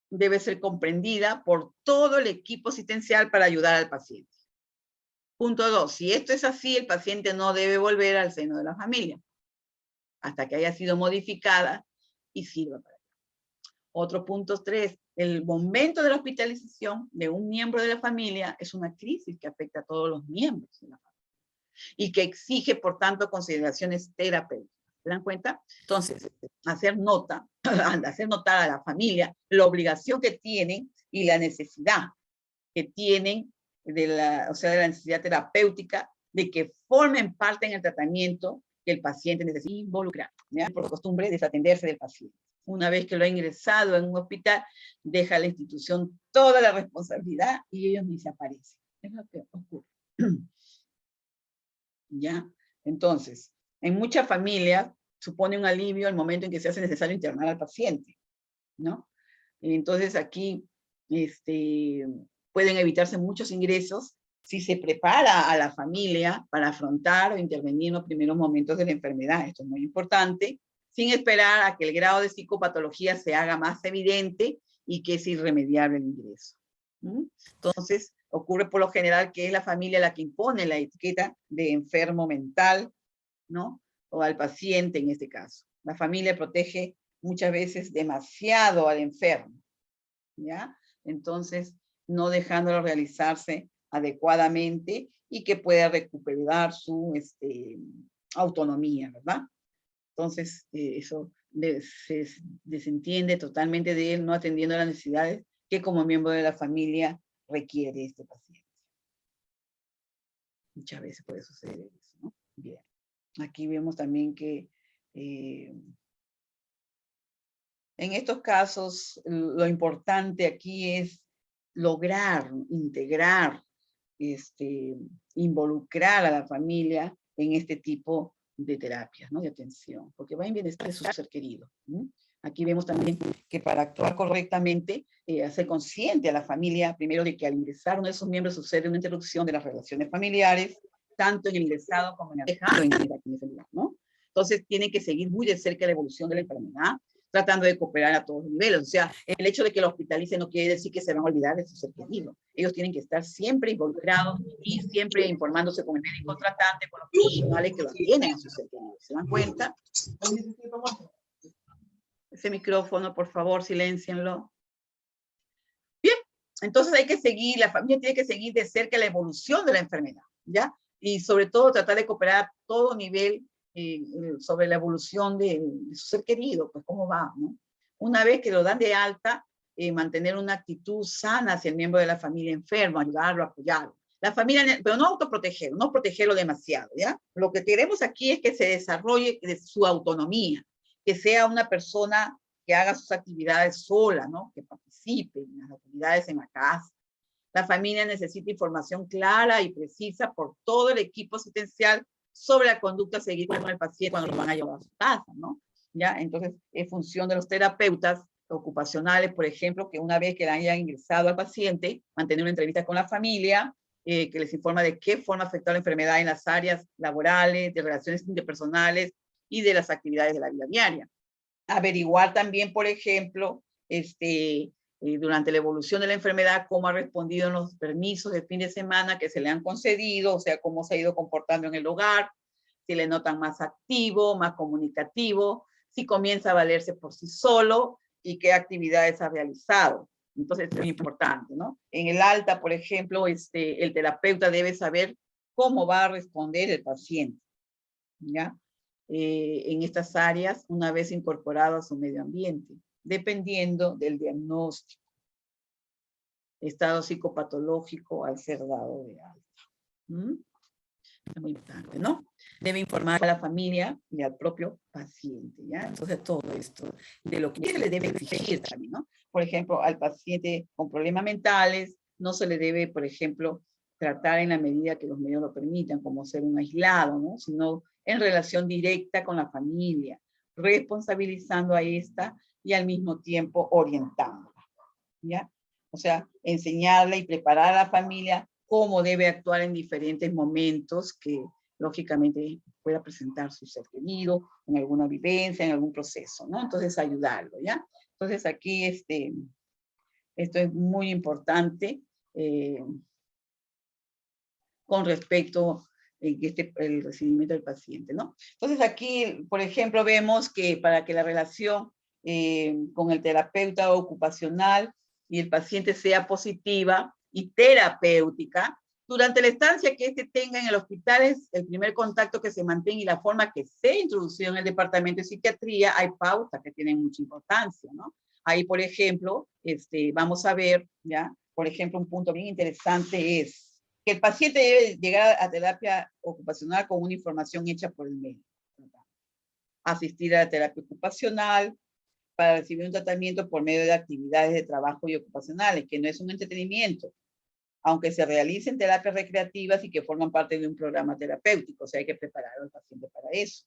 debe ser comprendida por todo el equipo asistencial para ayudar al paciente. Punto 2, si esto es así, el paciente no debe volver al seno de la familia hasta que haya sido modificada y sirva para ello. Otro punto 3, el momento de la hospitalización de un miembro de la familia es una crisis que afecta a todos los miembros de la familia y que exige, por tanto, consideraciones terapéuticas. ¿Se dan cuenta? Entonces, hacer notar a la familia la obligación que tienen y la necesidad que tienen de la necesidad terapéutica de que formen parte en el tratamiento que el paciente necesita involucrar, ¿ya? Por costumbre, desatenderse del paciente. Una vez que lo ha ingresado en un hospital, deja a la institución toda la responsabilidad y ellos ni se aparecen. Es lo que ocurre. ¿Ya? Entonces, en muchas familias supone un alivio el momento en que se hace necesario internar al paciente, ¿no? Entonces aquí pueden evitarse muchos ingresos si se prepara a la familia para afrontar o intervenir en los primeros momentos de la enfermedad. Esto es muy importante, sin esperar a que el grado de psicopatología se haga más evidente y que es irremediable el ingreso. Entonces, ocurre por lo general que es la familia la que impone la etiqueta de enfermo mental, ¿no? O al paciente en este caso. La familia protege muchas veces demasiado al enfermo, ¿ya? Entonces, no dejándolo realizarse adecuadamente y que pueda recuperar su autonomía, ¿verdad? Entonces, eso se desentiende totalmente de él, no atendiendo las necesidades que como miembro de la familia requiere este paciente. Muchas veces puede suceder eso, ¿no? Bien. Aquí vemos también que en estos casos lo importante aquí es lograr, integrar, involucrar a la familia en este tipo de terapias, ¿no? De atención, porque va en bienestar de su ser querido. Aquí vemos también que para actuar correctamente, hacer consciente a la familia, primero de que al ingresar uno de sus miembros sucede una interrupción de las relaciones familiares, tanto en el ingresado como en el dejado en el enfermedad, ¿no? Entonces tienen que seguir muy de cerca la evolución de la enfermedad, tratando de cooperar a todos los niveles. O sea, el hecho de que lo hospitalicen no quiere decir que se van a olvidar de su ser querido. Ellos tienen que estar siempre involucrados y siempre informándose con el médico tratante, con los profesionales que lo atienden a su ser querido. ¿Se dan cuenta? Ese micrófono, por favor, siléncienlo. Bien, entonces hay que seguir, la familia tiene que seguir de cerca la evolución de la enfermedad, ¿ya? Y sobre todo tratar de cooperar a todo nivel sobre la evolución de su ser querido, pues cómo va, ¿no? Una vez que lo dan de alta, mantener una actitud sana hacia el miembro de la familia enfermo, ayudarlo, apoyarlo. La familia, pero no autoprotegerlo, no protegerlo demasiado, ¿ya? Lo que queremos aquí es que se desarrolle de su autonomía, que sea una persona que haga sus actividades sola, ¿no? Que participe en las actividades en la casa. La familia necesita información clara y precisa por todo el equipo asistencial sobre la conducta a seguir con el paciente cuando lo van a llevar a su casa, ¿no? ¿Ya? Entonces, es función de los terapeutas ocupacionales, por ejemplo, que una vez que le hayan ingresado al paciente, mantener una entrevista con la familia, que les informa de qué forma afecta la enfermedad en las áreas laborales, de relaciones interpersonales y de las actividades de la vida diaria. Averiguar también, por ejemplo, durante la evolución de la enfermedad, cómo ha respondido en los permisos de fin de semana que se le han concedido, o sea, cómo se ha ido comportando en el hogar, si le notan más activo, más comunicativo, si comienza a valerse por sí solo y qué actividades ha realizado. Entonces, es muy importante, ¿no? En el alta, por ejemplo, el terapeuta debe saber cómo va a responder el paciente, ¿ya? En estas áreas, una vez incorporado a su medio ambiente, dependiendo del diagnóstico, estado psicopatológico al ser dado de alta. Es muy importante, ¿no? Debe informar a la familia y al propio paciente, ¿ya? Entonces, todo esto, de lo que se le debe exigir también, ¿no? Por ejemplo, al paciente con problemas mentales, no se le debe, por ejemplo, tratar en la medida que los medios lo permitan, como ser un aislado, ¿no? Sino en relación directa con la familia, responsabilizando a esta y al mismo tiempo orientándola, ¿ya? O sea, enseñarle y preparar a la familia cómo debe actuar en diferentes momentos que, lógicamente, pueda presentar su ser querido, en alguna vivencia, en algún proceso, ¿no? Entonces, ayudarlo, ¿ya? Entonces, aquí, esto es muy importante con respecto el recibimiento del paciente, ¿no? Entonces, aquí, por ejemplo, vemos que para que la relación con el terapeuta ocupacional y el paciente sea positiva y terapéutica, durante la estancia que tenga en el hospital es el primer contacto que se mantenga y la forma que se introdució en el departamento de psiquiatría, hay pautas que tienen mucha importancia, ¿no? Ahí, por ejemplo, vamos a ver, ¿ya? Por ejemplo, un punto bien interesante es que el paciente debe llegar a terapia ocupacional con una información hecha por el médico. Asistir a la terapia ocupacional, para recibir un tratamiento por medio de actividades de trabajo y ocupacionales, que no es un entretenimiento, aunque se realicen terapias recreativas y que forman parte de un programa terapéutico. O sea, hay que preparar al paciente para eso.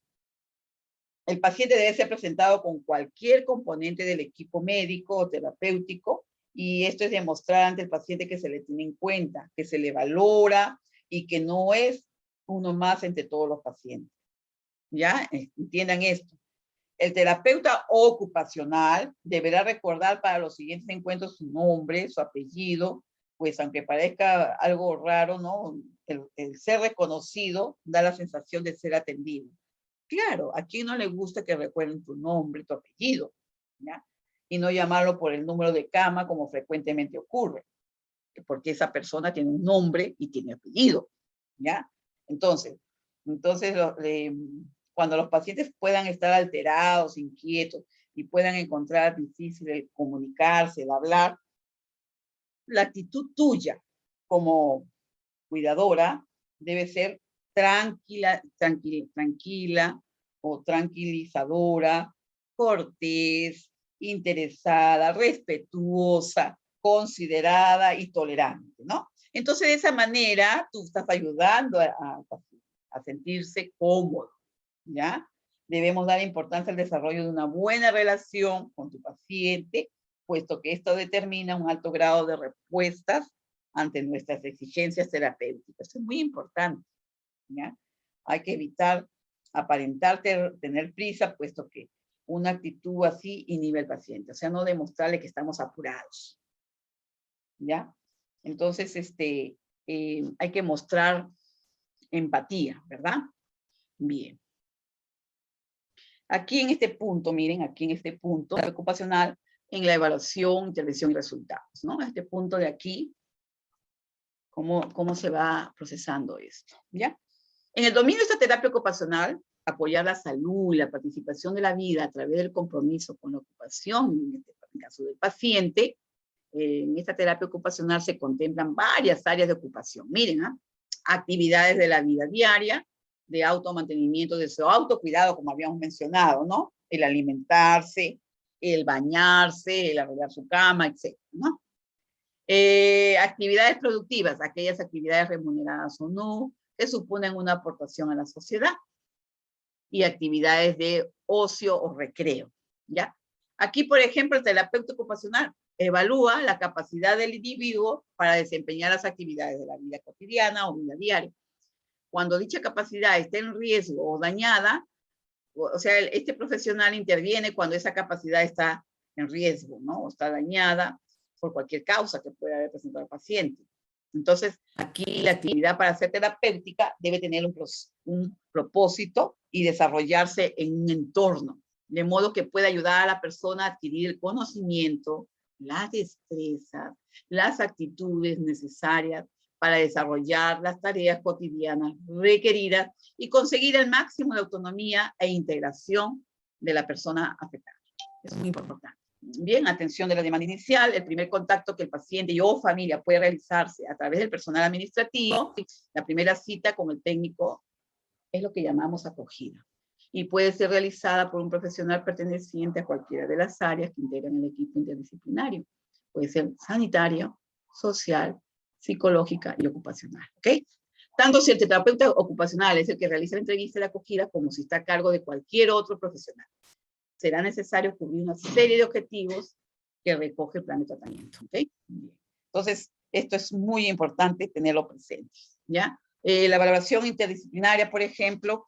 El paciente debe ser presentado con cualquier componente del equipo médico o terapéutico, y esto es demostrar ante el paciente que se le tiene en cuenta, que se le valora y que no es uno más entre todos los pacientes. ¿Ya? Entiendan esto. El terapeuta ocupacional deberá recordar para los siguientes encuentros su nombre, su apellido, pues aunque parezca algo raro, ¿no? El ser reconocido da la sensación de ser atendido. Claro, a quién no le gusta que recuerden tu nombre, tu apellido, ¿ya? Y no llamarlo por el número de cama como frecuentemente ocurre, porque esa persona tiene un nombre y tiene apellido, ¿ya? Entonces cuando los pacientes puedan estar alterados, inquietos y puedan encontrar difícil el comunicarse, el hablar, la actitud tuya como cuidadora debe ser tranquila o tranquilizadora, cortés, interesada, respetuosa, considerada y tolerante, ¿no? Entonces, de esa manera, tú estás ayudando a sentirse cómodo, ¿ya? Debemos dar importancia al desarrollo de una buena relación con tu paciente, puesto que esto determina un alto grado de respuestas ante nuestras exigencias terapéuticas. Esto es muy importante, ¿ya? Hay que evitar aparentar tener prisa, puesto que una actitud así inhibe al paciente, o sea, no demostrarle que estamos apurados, ¿ya? Entonces, hay que mostrar empatía, ¿verdad? Bien. Aquí en este punto, miren, aquí en este punto ocupacional, en la evaluación, intervención y resultados, ¿no? Este punto de aquí, cómo se va procesando esto, ¿ya? En el dominio de esta terapia ocupacional, apoyar la salud y la participación de la vida a través del compromiso con la ocupación, en el caso del paciente, en esta terapia ocupacional se contemplan varias áreas de ocupación. Miren, actividades de la vida diaria, de automantenimiento, de su autocuidado, como habíamos mencionado, ¿no? El alimentarse, el bañarse, el arreglar su cama, etc., ¿no? Actividades productivas, aquellas actividades remuneradas o no, que suponen una aportación a la sociedad. Y actividades de ocio o recreo, ¿ya? Aquí, por ejemplo, el terapeuta ocupacional evalúa la capacidad del individuo para desempeñar las actividades de la vida cotidiana o vida diaria. Cuando dicha capacidad esté en riesgo o dañada, o sea, este profesional interviene cuando esa capacidad está en riesgo, ¿no? O está dañada por cualquier causa que pueda haber presentado el paciente. Entonces, aquí la actividad para ser terapéutica debe tener un propósito y desarrollarse en un entorno, de modo que pueda ayudar a la persona a adquirir el conocimiento, las destrezas, las actitudes necesarias para desarrollar las tareas cotidianas requeridas y conseguir el máximo de autonomía e integración de la persona afectada. Es muy importante. Bien, atención de la demanda inicial, el primer contacto que el paciente y o familia puede realizarse a través del personal administrativo, la primera cita con el técnico es lo que llamamos acogida y puede ser realizada por un profesional perteneciente a cualquiera de las áreas que integran el equipo interdisciplinario. Puede ser sanitario, social, psicológica y ocupacional, ¿ok? Tanto si el terapeuta ocupacional es el que realiza la entrevista de acogida como si está a cargo de cualquier otro profesional. Será necesario cubrir una serie de objetivos que recoge el plan de tratamiento, ¿ok? Bien. Entonces, esto es muy importante tenerlo presente, ¿ya? La valoración interdisciplinaria, por ejemplo,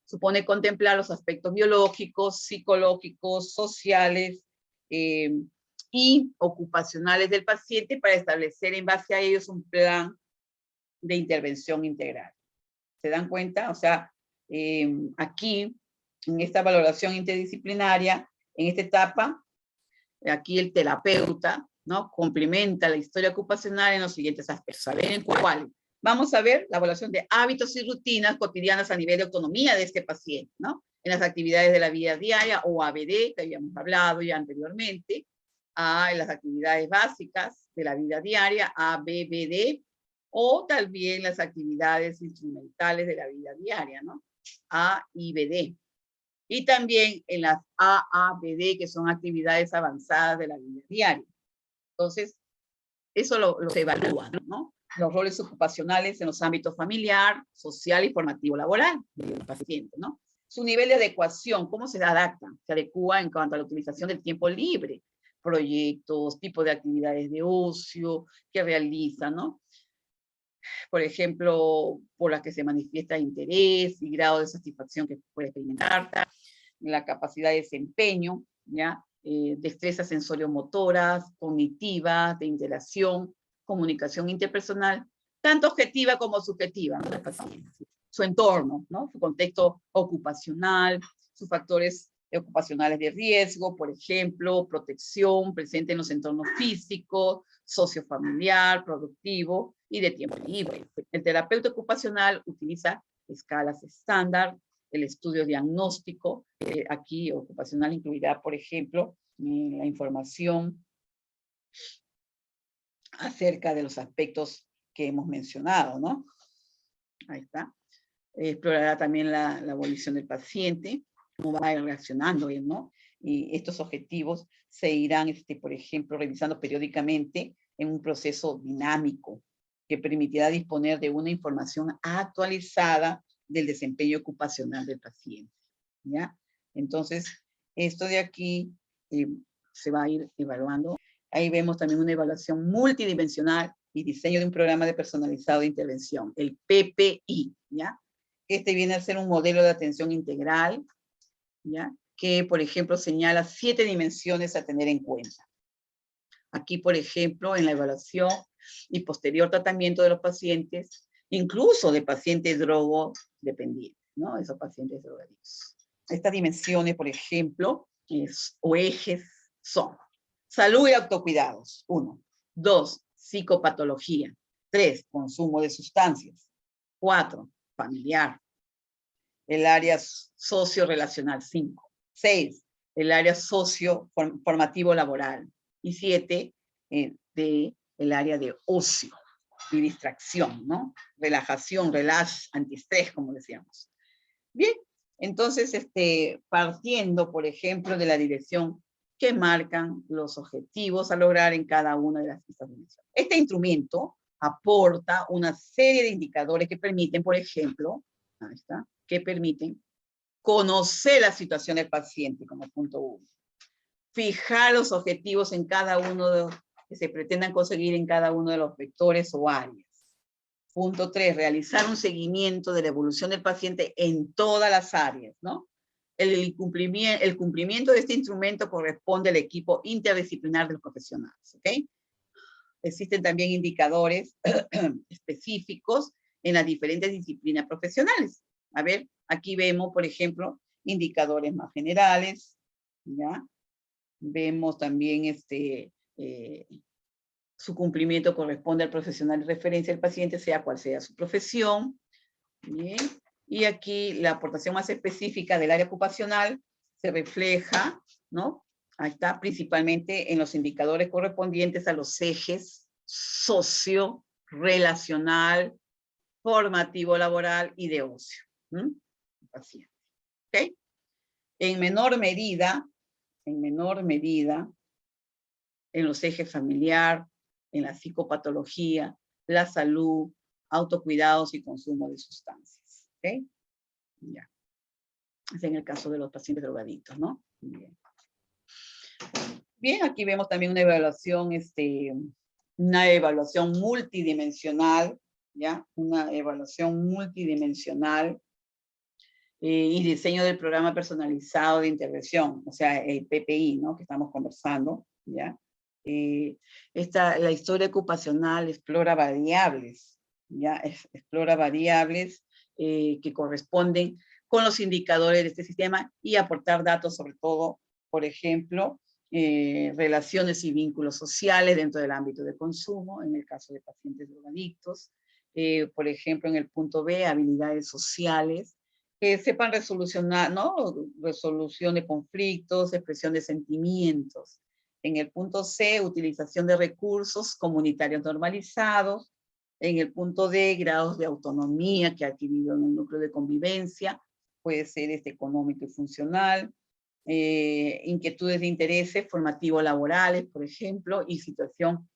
supone contemplar los aspectos biológicos, psicológicos, sociales y ocupacionales del paciente para establecer en base a ellos un plan de intervención integral. ¿Se dan cuenta? O sea, aquí, en esta valoración interdisciplinaria, en esta etapa, aquí el terapeuta, ¿no? Complementa la historia ocupacional en los siguientes aspectos. A ver, ¿en cuál? Vamos a ver la evaluación de hábitos y rutinas cotidianas a nivel de autonomía de este paciente, ¿no? En las actividades de la vida diaria o ABD, que habíamos hablado ya anteriormente, en las actividades básicas de la vida diaria, ABBD, o también las actividades instrumentales de la vida diaria, ¿no? A y BD. Y también en las AABD, que son actividades avanzadas de la vida diaria. Entonces, eso lo se evalúa, ¿no? Los roles ocupacionales en los ámbitos familiar, social y formativo laboral del paciente, ¿no? Su nivel de adecuación, cómo se adapta, se adecua en cuanto a la utilización del tiempo libre, proyectos, tipo de actividades de ocio que realiza, ¿no? Por ejemplo, por las que se manifiesta interés y grado de satisfacción que puede experimentar, la capacidad de desempeño, ¿ya? Destrezas sensoriomotoras, cognitivas, de interacción, comunicación interpersonal, tanto objetiva como subjetiva, ¿no? Su entorno, ¿no? Su contexto ocupacional, sus factores ocupacionales de riesgo, por ejemplo, protección presente en los entornos físicos, sociofamiliar, productivo y de tiempo libre. El terapeuta ocupacional utiliza escalas estándar, el estudio diagnóstico, aquí ocupacional incluirá, por ejemplo, la información acerca de los aspectos que hemos mencionado, ¿no? Ahí está. Explorará también la evolución del paciente, cómo va reaccionando él, ¿no? Y estos objetivos se irán, por ejemplo, revisando periódicamente en un proceso dinámico que permitirá disponer de una información actualizada del desempeño ocupacional del paciente, ¿ya? Entonces, esto de aquí se va a ir evaluando. Ahí vemos también una evaluación multidimensional y diseño de un programa de personalizado de intervención, el PPI, ¿ya? Este viene a ser un modelo de atención integral, ¿ya? Que, por ejemplo, señala 7 dimensiones a tener en cuenta. Aquí, por ejemplo, en la evaluación y posterior tratamiento de los pacientes, incluso de pacientes drogodependientes, ¿no? Esos pacientes drogadictos. Estas dimensiones, por ejemplo, o ejes son salud y autocuidados, 1. 2, psicopatología. 3, consumo de sustancias. 4, familiar. El área socio-relacional, 5. 6, el área socio-formativo laboral. Y 7, el área de ocio y distracción, ¿no? Relajación, relax, antiestrés, como decíamos. Bien, entonces, partiendo, por ejemplo, de la dirección que marcan los objetivos a lograr en cada una de estas dimensiones. Este instrumento aporta una serie de indicadores que permiten, por ejemplo, ahí está, que permiten conocer la situación del paciente como punto 1. Fijar los objetivos en cada uno de los que se pretendan conseguir en cada uno de los vectores o áreas. Punto 3, realizar un seguimiento de la evolución del paciente en todas las áreas, ¿no? El cumplimiento de este instrumento corresponde al equipo interdisciplinar de los profesionales, ¿ok? Existen también indicadores específicos en las diferentes disciplinas profesionales. A ver, aquí vemos, por ejemplo, indicadores más generales, ¿ya? Vemos también su cumplimiento corresponde al profesional de referencia del paciente, sea cual sea su profesión. Bien. Y aquí la aportación más específica del área ocupacional se refleja, ¿no? Ahí está, principalmente en los indicadores correspondientes a los ejes socio, relacional, formativo laboral y de ocio. Paciente. ¿Ok? En menor medida, en los ejes familiar, en la psicopatología, la salud, autocuidados y consumo de sustancias. ¿Ok? Ya. Es en el caso de los pacientes drogadictos, ¿no? Bien. Bien, aquí vemos también una evaluación multidimensional, ¿ya? Una evaluación multidimensional y diseño del programa personalizado de intervención, o sea, el PPI, ¿no? Que estamos conversando, ¿ya? La historia ocupacional explora variables, ¿ya? Explora variables que corresponden con los indicadores de este sistema y aportar datos sobre todo, por ejemplo, relaciones y vínculos sociales dentro del ámbito de consumo, en el caso de pacientes drogadictos, por ejemplo, en el punto B, habilidades sociales, que sepan resolucionar, ¿no? Resolución de conflictos, expresión de sentimientos. En el punto C, utilización de recursos comunitarios normalizados. En el punto D, grados de autonomía que ha adquirido en el núcleo de convivencia puede ser económico y funcional, inquietudes de intereses formativos laborales, por ejemplo, y situación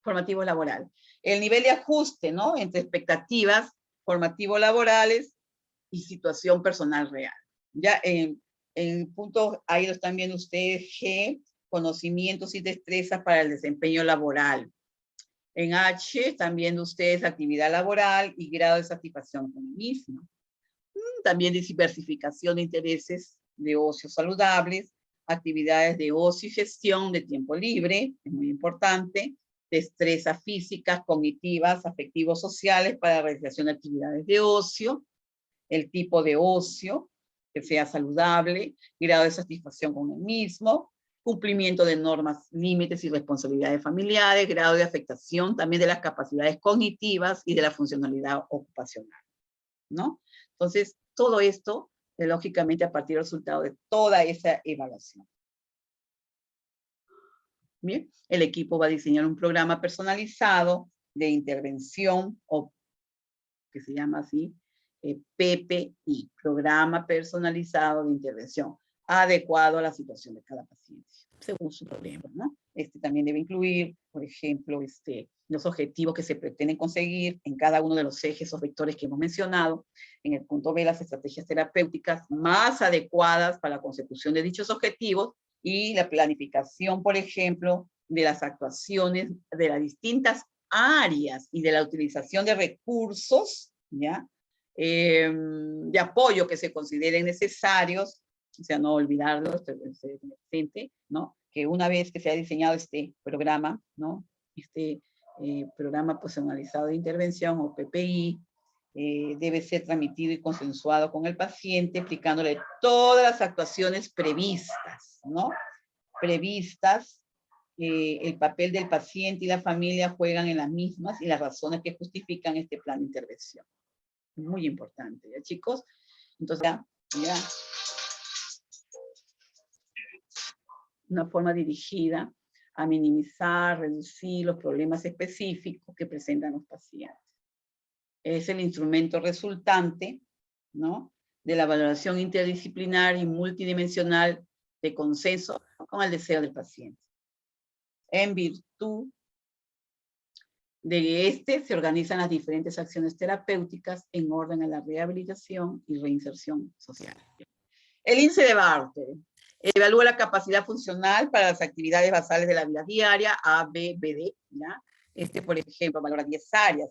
formativo laboral. El nivel de ajuste, ¿no? Entre expectativas formativo laborales y situación personal real. Ya en el punto, ahí lo están viendo ustedes, G, conocimientos y destrezas para el desempeño laboral. En H están viendo ustedes actividad laboral y grado de satisfacción con el mismo. También diversificación de intereses de ocio saludables, actividades de ocio y gestión de tiempo libre, es muy importante, destrezas físicas, cognitivas, afectivos sociales para la realización de actividades de ocio, el tipo de ocio, que sea saludable, grado de satisfacción con el mismo, cumplimiento de normas, límites y responsabilidades familiares, grado de afectación también de las capacidades cognitivas y de la funcionalidad ocupacional, ¿no? Entonces, todo esto, lógicamente, a partir del resultado de toda esa evaluación. Bien, el equipo va a diseñar un programa personalizado de intervención, o que se llama así, PPI, Programa Personalizado de Intervención, adecuado a la situación de cada paciente, según su problema, ¿no? También debe incluir, por ejemplo, los objetivos que se pretenden conseguir en cada uno de los ejes o vectores que hemos mencionado. En el punto B, las estrategias terapéuticas más adecuadas para la consecución de dichos objetivos y la planificación, por ejemplo, de las actuaciones de las distintas áreas y de la utilización de recursos, ¿ya? De apoyo que se consideren necesarios, o sea, no olvidarlo, presente, ¿no? Que una vez que se ha diseñado este programa, ¿no? Programa personalizado de intervención, o PPI, debe ser transmitido y consensuado con el paciente, explicándole todas las actuaciones previstas, ¿no? Previstas, el papel del paciente y la familia juegan en las mismas y las razones que justifican este plan de intervención. Muy importante, ¿ya, chicos? Entonces, ya. Una forma dirigida a minimizar, reducir los problemas específicos que presentan los pacientes. Es el instrumento resultante, ¿no?, de la valoración interdisciplinar y multidimensional de consenso con el deseo del paciente. En virtud de se organizan las diferentes acciones terapéuticas en orden a la rehabilitación y reinserción social. El índice de Barter evalúa la capacidad funcional para las actividades basales de la vida diaria, A, B, B, D, ¿ya? Por ejemplo, valora 10 áreas.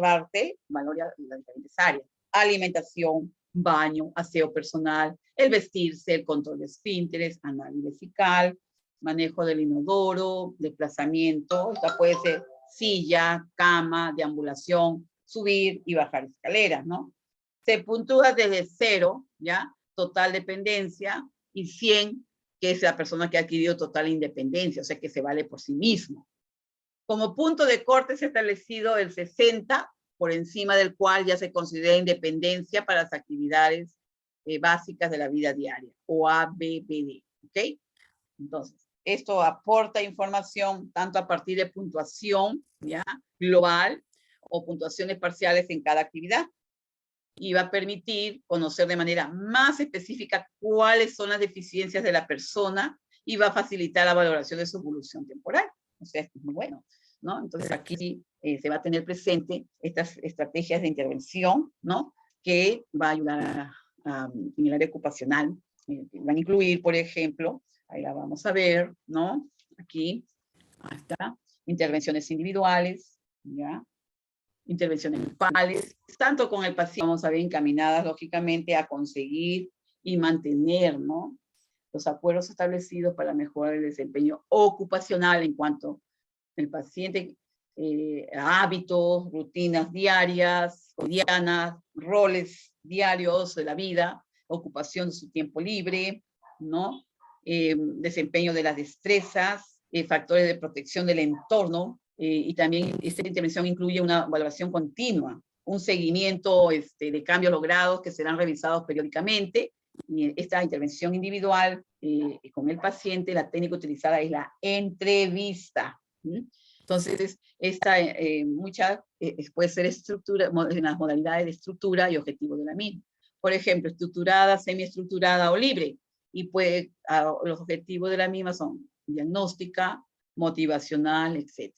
Barter valora las diferentes áreas. Alimentación, baño, aseo personal, el vestirse, el control de esfínteres, análisis vesical, manejo del inodoro, desplazamiento, esta puede ser silla, cama, deambulación, subir y bajar escaleras, ¿no? Se puntúa desde 0, ¿ya? Total dependencia, y 100, que es la persona que ha adquirido total independencia, o sea que se vale por sí mismo. Como punto de corte se ha establecido el 60, por encima del cual ya se considera independencia para las actividades básicas de la vida diaria, o ABBD, ¿ok? Entonces, esto aporta información tanto a partir de puntuación, ¿ya?, global, o puntuaciones parciales en cada actividad, y va a permitir conocer de manera más específica cuáles son las deficiencias de la persona y va a facilitar la valoración de su evolución temporal. O sea, esto es muy bueno, ¿no? Entonces aquí se va a tener presente estas estrategias de intervención, ¿no?, que va a ayudar en el área ocupacional. Van a incluir, por ejemplo, ahí la vamos a ver, ¿no? Aquí, ahí está, intervenciones individuales, ¿ya? Intervenciones grupales, tanto con el paciente, vamos a ver, encaminadas lógicamente a conseguir y mantener, ¿no?, los acuerdos establecidos para mejorar el desempeño ocupacional en cuanto al paciente, hábitos, rutinas diarias, cotidianas, roles diarios de la vida, ocupación de su tiempo libre, ¿no?, desempeño de las destrezas, factores de protección del entorno, y también esta intervención incluye una valoración continua, un seguimiento de cambios logrados que serán revisados periódicamente. Y esta intervención individual con el paciente, la técnica utilizada es la entrevista. Entonces, esta puede ser estructura, en las modalidades de estructura y objetivos de la misma. por ejemplo, estructurada, semiestructurada o libre. Y los objetivos de la misma son diagnóstica, motivacional, etc.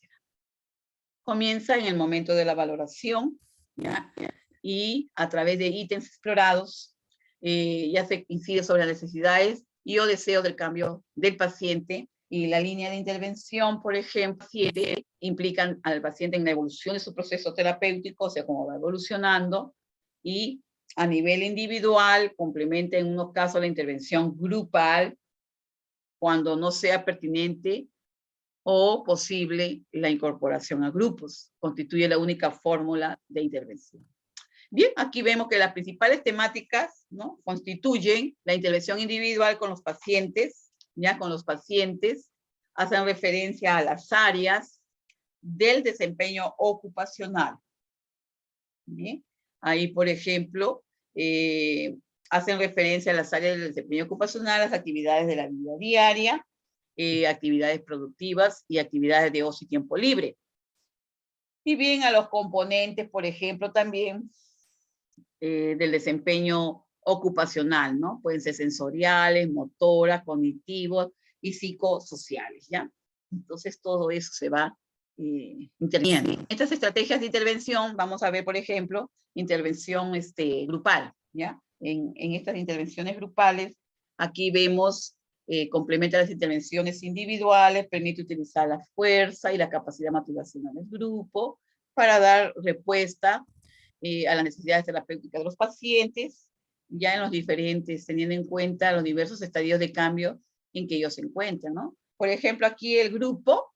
Comienza en el momento de la valoración, ¿ya? Y a través de ítems explorados, ya se incide sobre las necesidades y o deseos del cambio del paciente. Y la línea de intervención, por ejemplo, 7, implican al paciente en la evolución de su proceso terapéutico, o sea, cómo va evolucionando, y a nivel individual, complementa en unos casos la intervención grupal, cuando no sea pertinente o posible la incorporación a grupos. Constituye la única fórmula de intervención. Bien, aquí vemos que las principales temáticas, ¿no?, constituyen la intervención individual con los pacientes, ya con los pacientes, hacen referencia a las áreas del desempeño ocupacional. Bien, ahí, por ejemplo, hacen referencia a las áreas del desempeño ocupacional, las actividades de la vida diaria, actividades productivas y actividades de ocio y tiempo libre. Y bien, a los componentes, por ejemplo, también del desempeño ocupacional, ¿no? Pueden ser sensoriales, motoras, cognitivos y psicosociales, ¿ya? Entonces, todo eso se va interviniendo. Estas estrategias de intervención, vamos a ver, por ejemplo, intervención grupal, ¿ya? En estas intervenciones grupales, aquí vemos, complementa las intervenciones individuales, permite utilizar la fuerza y la capacidad motivacional del grupo para dar respuesta a las necesidades terapéuticas de los pacientes, ya en los diferentes, teniendo en cuenta los diversos estadios de cambio en que ellos se encuentran, ¿no? Por ejemplo, aquí el grupo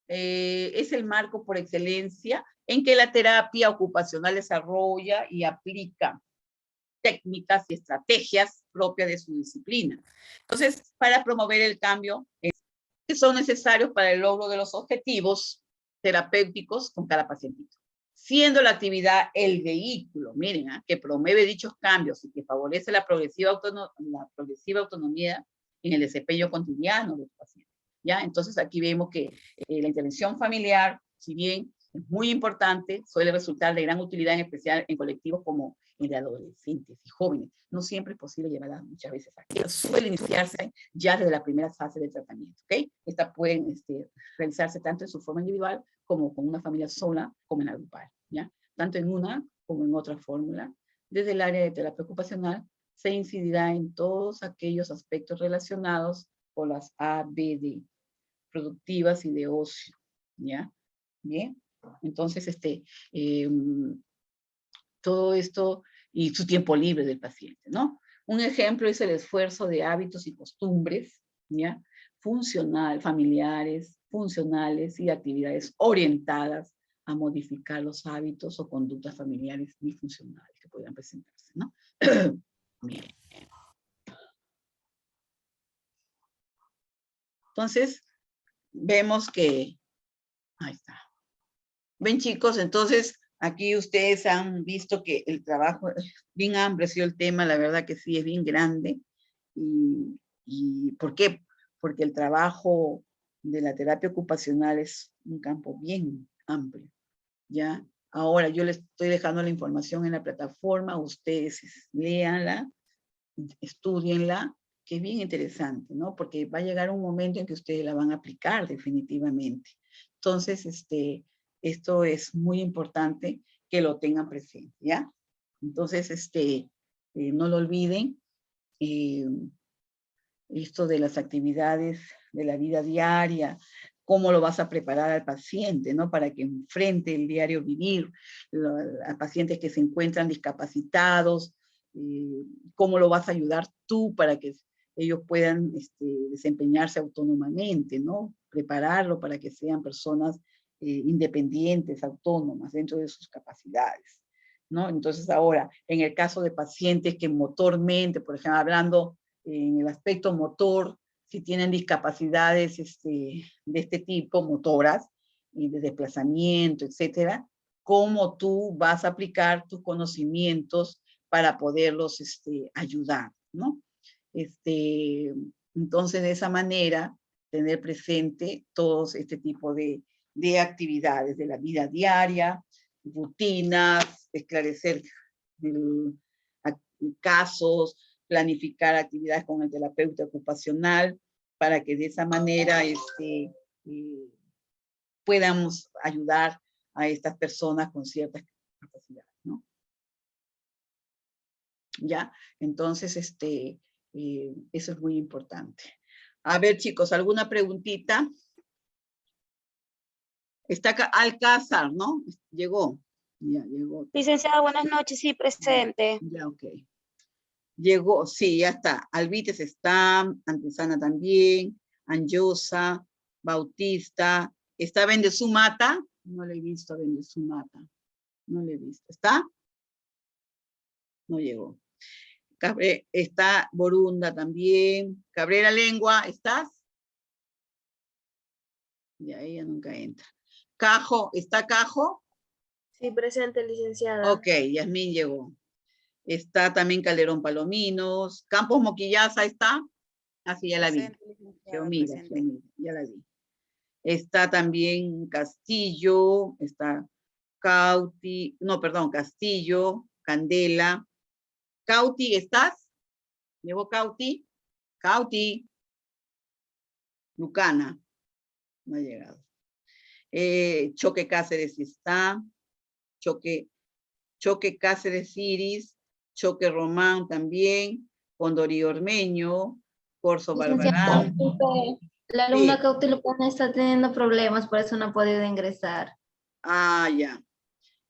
es el marco por excelencia en que la terapia ocupacional desarrolla y aplica técnicas y estrategias propias de su disciplina. Entonces, para promover el cambio que son necesarios para el logro de los objetivos terapéuticos con cada pacientito, siendo la actividad el vehículo, miren, que promueve dichos cambios y que favorece la progresiva autonomía en el desempeño cotidiano de los pacientes. ¿Ya? Entonces aquí vemos que la intervención familiar, si bien es muy importante, suele resultar de gran utilidad, en especial en colectivos como el de adolescentes y jóvenes. No siempre es posible llevarla muchas veces aquí. Suele iniciarse ya desde la primera fase del tratamiento. ¿Okay? Estas pueden realizarse tanto en su forma individual como con una familia sola, como en la grupal. ¿Ya? Tanto en una como en otra fórmula. Desde el área de terapia ocupacional se incidirá en todos aquellos aspectos relacionados con las ABD, productivas y de ocio, ¿ya? Bien, entonces, todo esto y su tiempo libre del paciente, ¿no? Un ejemplo es el esfuerzo de hábitos y costumbres, ¿ya? Familiares, funcionales y actividades orientadas a modificar los hábitos o conductas familiares disfuncionales que puedan presentarse, ¿no? Bien. Entonces, vemos que, ahí está. Ven, chicos, entonces aquí ustedes han visto que el trabajo es bien amplio, ha sido el tema, la verdad que sí, es bien grande. ¿Y por qué? Porque el trabajo de la terapia ocupacional es un campo bien amplio, ¿ya? Ahora yo les estoy dejando la información en la plataforma, ustedes léanla, estudienla, que es bien interesante, ¿no? Porque va a llegar un momento en que ustedes la van a aplicar definitivamente. Entonces, esto es muy importante que lo tengan presente, ¿ya? Entonces, no lo olviden, esto de las actividades de la vida diaria, cómo lo vas a preparar al paciente, ¿no? Para que enfrente el diario vivir, a pacientes que se encuentran discapacitados, cómo lo vas a ayudar tú para que ellos puedan desempeñarse autónomamente, ¿no? Prepararlo para que sean personas independientes, autónomas, dentro de sus capacidades, ¿no? Entonces ahora, en el caso de pacientes que motormente, por ejemplo, hablando en el aspecto motor, si tienen discapacidades de este tipo, motoras, y de desplazamiento, etcétera, cómo tú vas a aplicar tus conocimientos para poderlos ayudar, ¿no? Entonces, de esa manera, tener presente todos este tipo de actividades de la vida diaria, rutinas, esclarecer casos, planificar actividades con el terapeuta ocupacional, para que de esa manera podamos ayudar a estas personas con ciertas capacidades, ¿no? Ya, entonces, eso es muy importante. A ver, chicos, ¿alguna preguntita? Está acá Alcázar, ¿no? Llegó. Ya, llegó. Licenciada, buenas noches, sí, presente. Ya, ok. Llegó, sí, ya está. Alvites está, Antesana también, Anjosa, Bautista. ¿Está Bendezumata? No le he visto a Bendezumata. No le he visto. ¿Está? No llegó. Está Borunda también. Cabrera Lengua, ¿estás? Ya, ella nunca entra. Cajo, ¿está Cajo? Sí, presente, licenciada. Ok, Yasmín llegó. Está también Calderón Palominos. Campos Moquillaza, ¿está? Así ya la vi. Geomira, ya la vi. Está también Castillo, está Cauti, no, perdón, Castillo, Candela. Cauti, ¿estás? ¿Llegó Cauti? Cauti. Lucana. No ha llegado. Choque Cáceres está. Choque Cáceres Iris. Choque Román también. Condori Ormeño. Corso Barbarán. La alumna Sí. Cauti Lucana está teniendo problemas, por eso no ha podido ingresar. Ah, ya.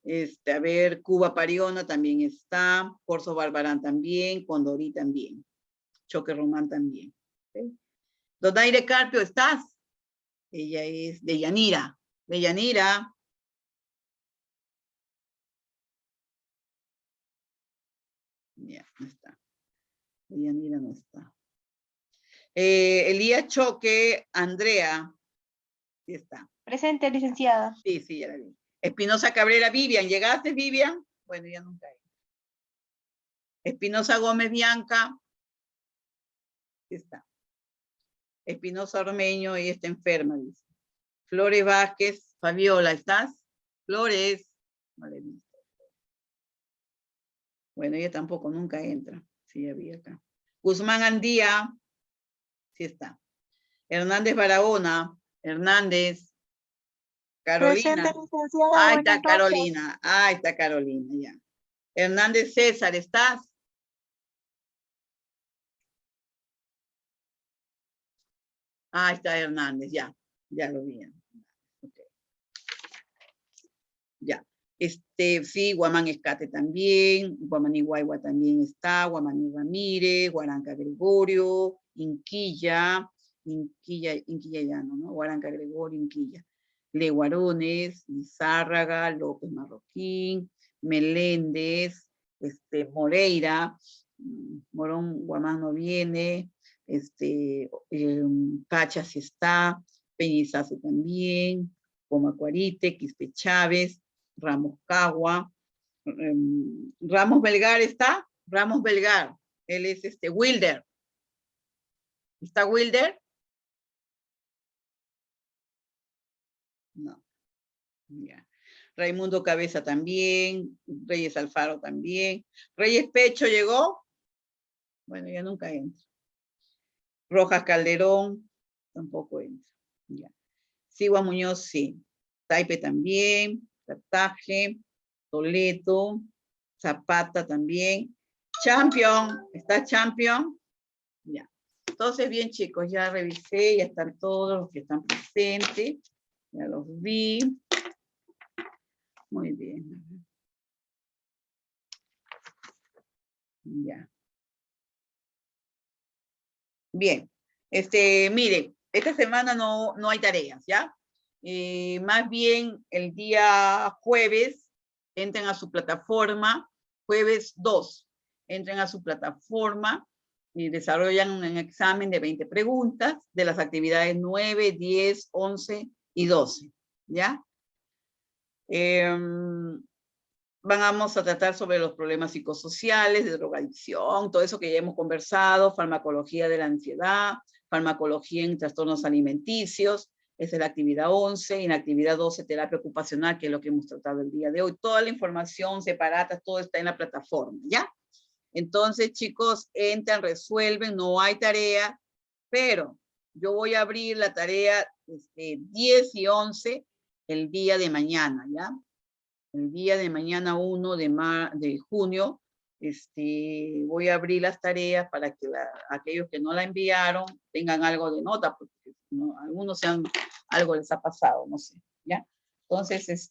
A ver, Cuba Pariona también está. Corso Barbarán también. Condori también. Choque Román también. ¿Sí? Donaire Carpio, ¿estás? Ella es de Yanira. De Yanira. Ya, no está. De Yanira no está. Elías Choque, Andrea. Sí está. Presente, licenciada. Sí, sí, ya la vi. Espinosa Cabrera, Vivian. ¿Llegaste, Vivian? Bueno, ya nunca hay. Espinosa Gómez Bianca. Sí está. Espinosa Ormeño, ella está enferma, dice. Flores Vázquez, Fabiola, ¿estás? Flores. No le he visto. Bueno, ella tampoco, nunca entra. Sí, había acá. Guzmán Andía. Sí está. Hernández Barahona. Hernández. Carolina. Presente, licenciada. Ahí Buenas está noches. Carolina. Ahí está Carolina, ya. Hernández César, ¿estás? Ahí está Hernández, ya. Ya lo vi. Okay. Ya. Sí, Guamán Escate también, Guamaní Guaigua también está, Guamaní Ramírez, Guaranca Gregorio, Inquilla Llano, ¿no? Guaranca Gregorio, Inquilla. Leguarones, Lizárraga, López Marroquín, Meléndez, Moreira, Morón Guamán no viene, Pacha sí está, Peñizazo también, Comacuarite, Quispe Chávez, Ramos Cagua, Ramos Belgar está, Ramos Belgar, él es Wilder. ¿Está Wilder? No. Ya. Raimundo Cabeza también, Reyes Alfaro también. Reyes Pecho llegó. Bueno, ya nunca entra. Rojas Calderón, tampoco entra. Ya. Sigua Muñoz, sí. Taipe también. Tataje, Toledo, Zapata también. Champion, ¿está Champion? Ya. Entonces, bien chicos, ya revisé, ya están todos los que están presentes. Ya los vi. Muy bien. Ya. Bien. Miren, esta semana no hay tareas, ¿ya? Más bien el día jueves entren a su plataforma, jueves 2, entren a su plataforma y desarrollan un examen de 20 preguntas de las actividades 9, 10, 11 y 12, ¿ya? Vamos a tratar sobre los problemas psicosociales, de drogadicción, todo eso que ya hemos conversado, farmacología de la ansiedad, farmacología en trastornos alimenticios. Esa es la actividad 11, y en la actividad 12, terapia ocupacional, que es lo que hemos tratado el día de hoy. Toda la información separada, todo está en la plataforma, ¿ya? Entonces, chicos, entran, resuelven, no hay tarea, pero yo voy a abrir la tarea 10 y 11 el día de mañana, ¿ya? El día de mañana 1 de junio, voy a abrir las tareas para que aquellos que no la enviaron tengan algo de nota, porque ¿no? Algunos algo les ha pasado, no sé, ¿ya? Entonces,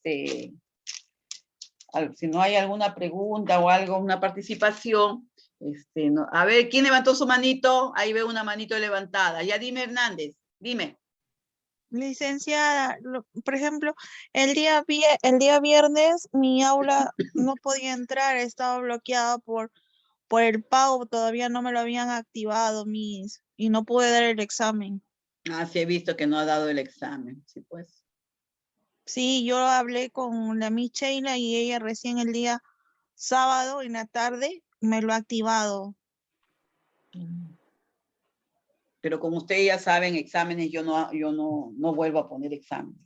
si no hay alguna pregunta o algo, una participación, no. A ver, ¿quién levantó su manito? Ahí veo una manito levantada. Ya dime, Hernández, dime. Licenciada, por ejemplo, el día viernes mi aula no podía entrar, estaba bloqueada por el pago, todavía no me lo habían activado, y no pude dar el examen. Ah, sí, he visto que no ha dado el examen, sí, pues. Sí, yo hablé con la Miss Sheila y ella recién el día sábado en la tarde me lo ha activado. Pero como ustedes ya saben, exámenes, yo no vuelvo a poner exámenes.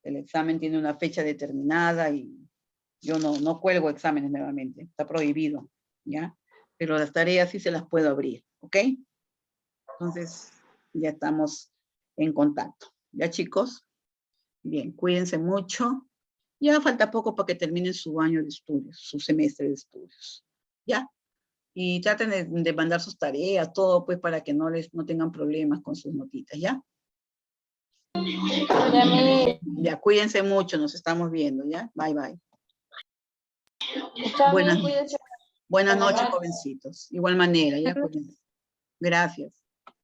El examen tiene una fecha determinada y yo no cuelgo exámenes nuevamente. Está prohibido, ¿ya? Pero las tareas sí se las puedo abrir, ¿ok? Entonces, ya estamos en contacto. ¿Ya, chicos? Bien, cuídense mucho. Ya falta poco para que terminen su año de estudios, su semestre de estudios. ¿Ya? Y traten de mandar sus tareas, todo, pues, para que no tengan problemas con sus notitas, ¿ya? Ya, cuídense mucho, nos estamos viendo, ¿ya? Bye, bye. Buenas noches, jovencitos. Igual manera, ¿ya? Cuídense. Gracias.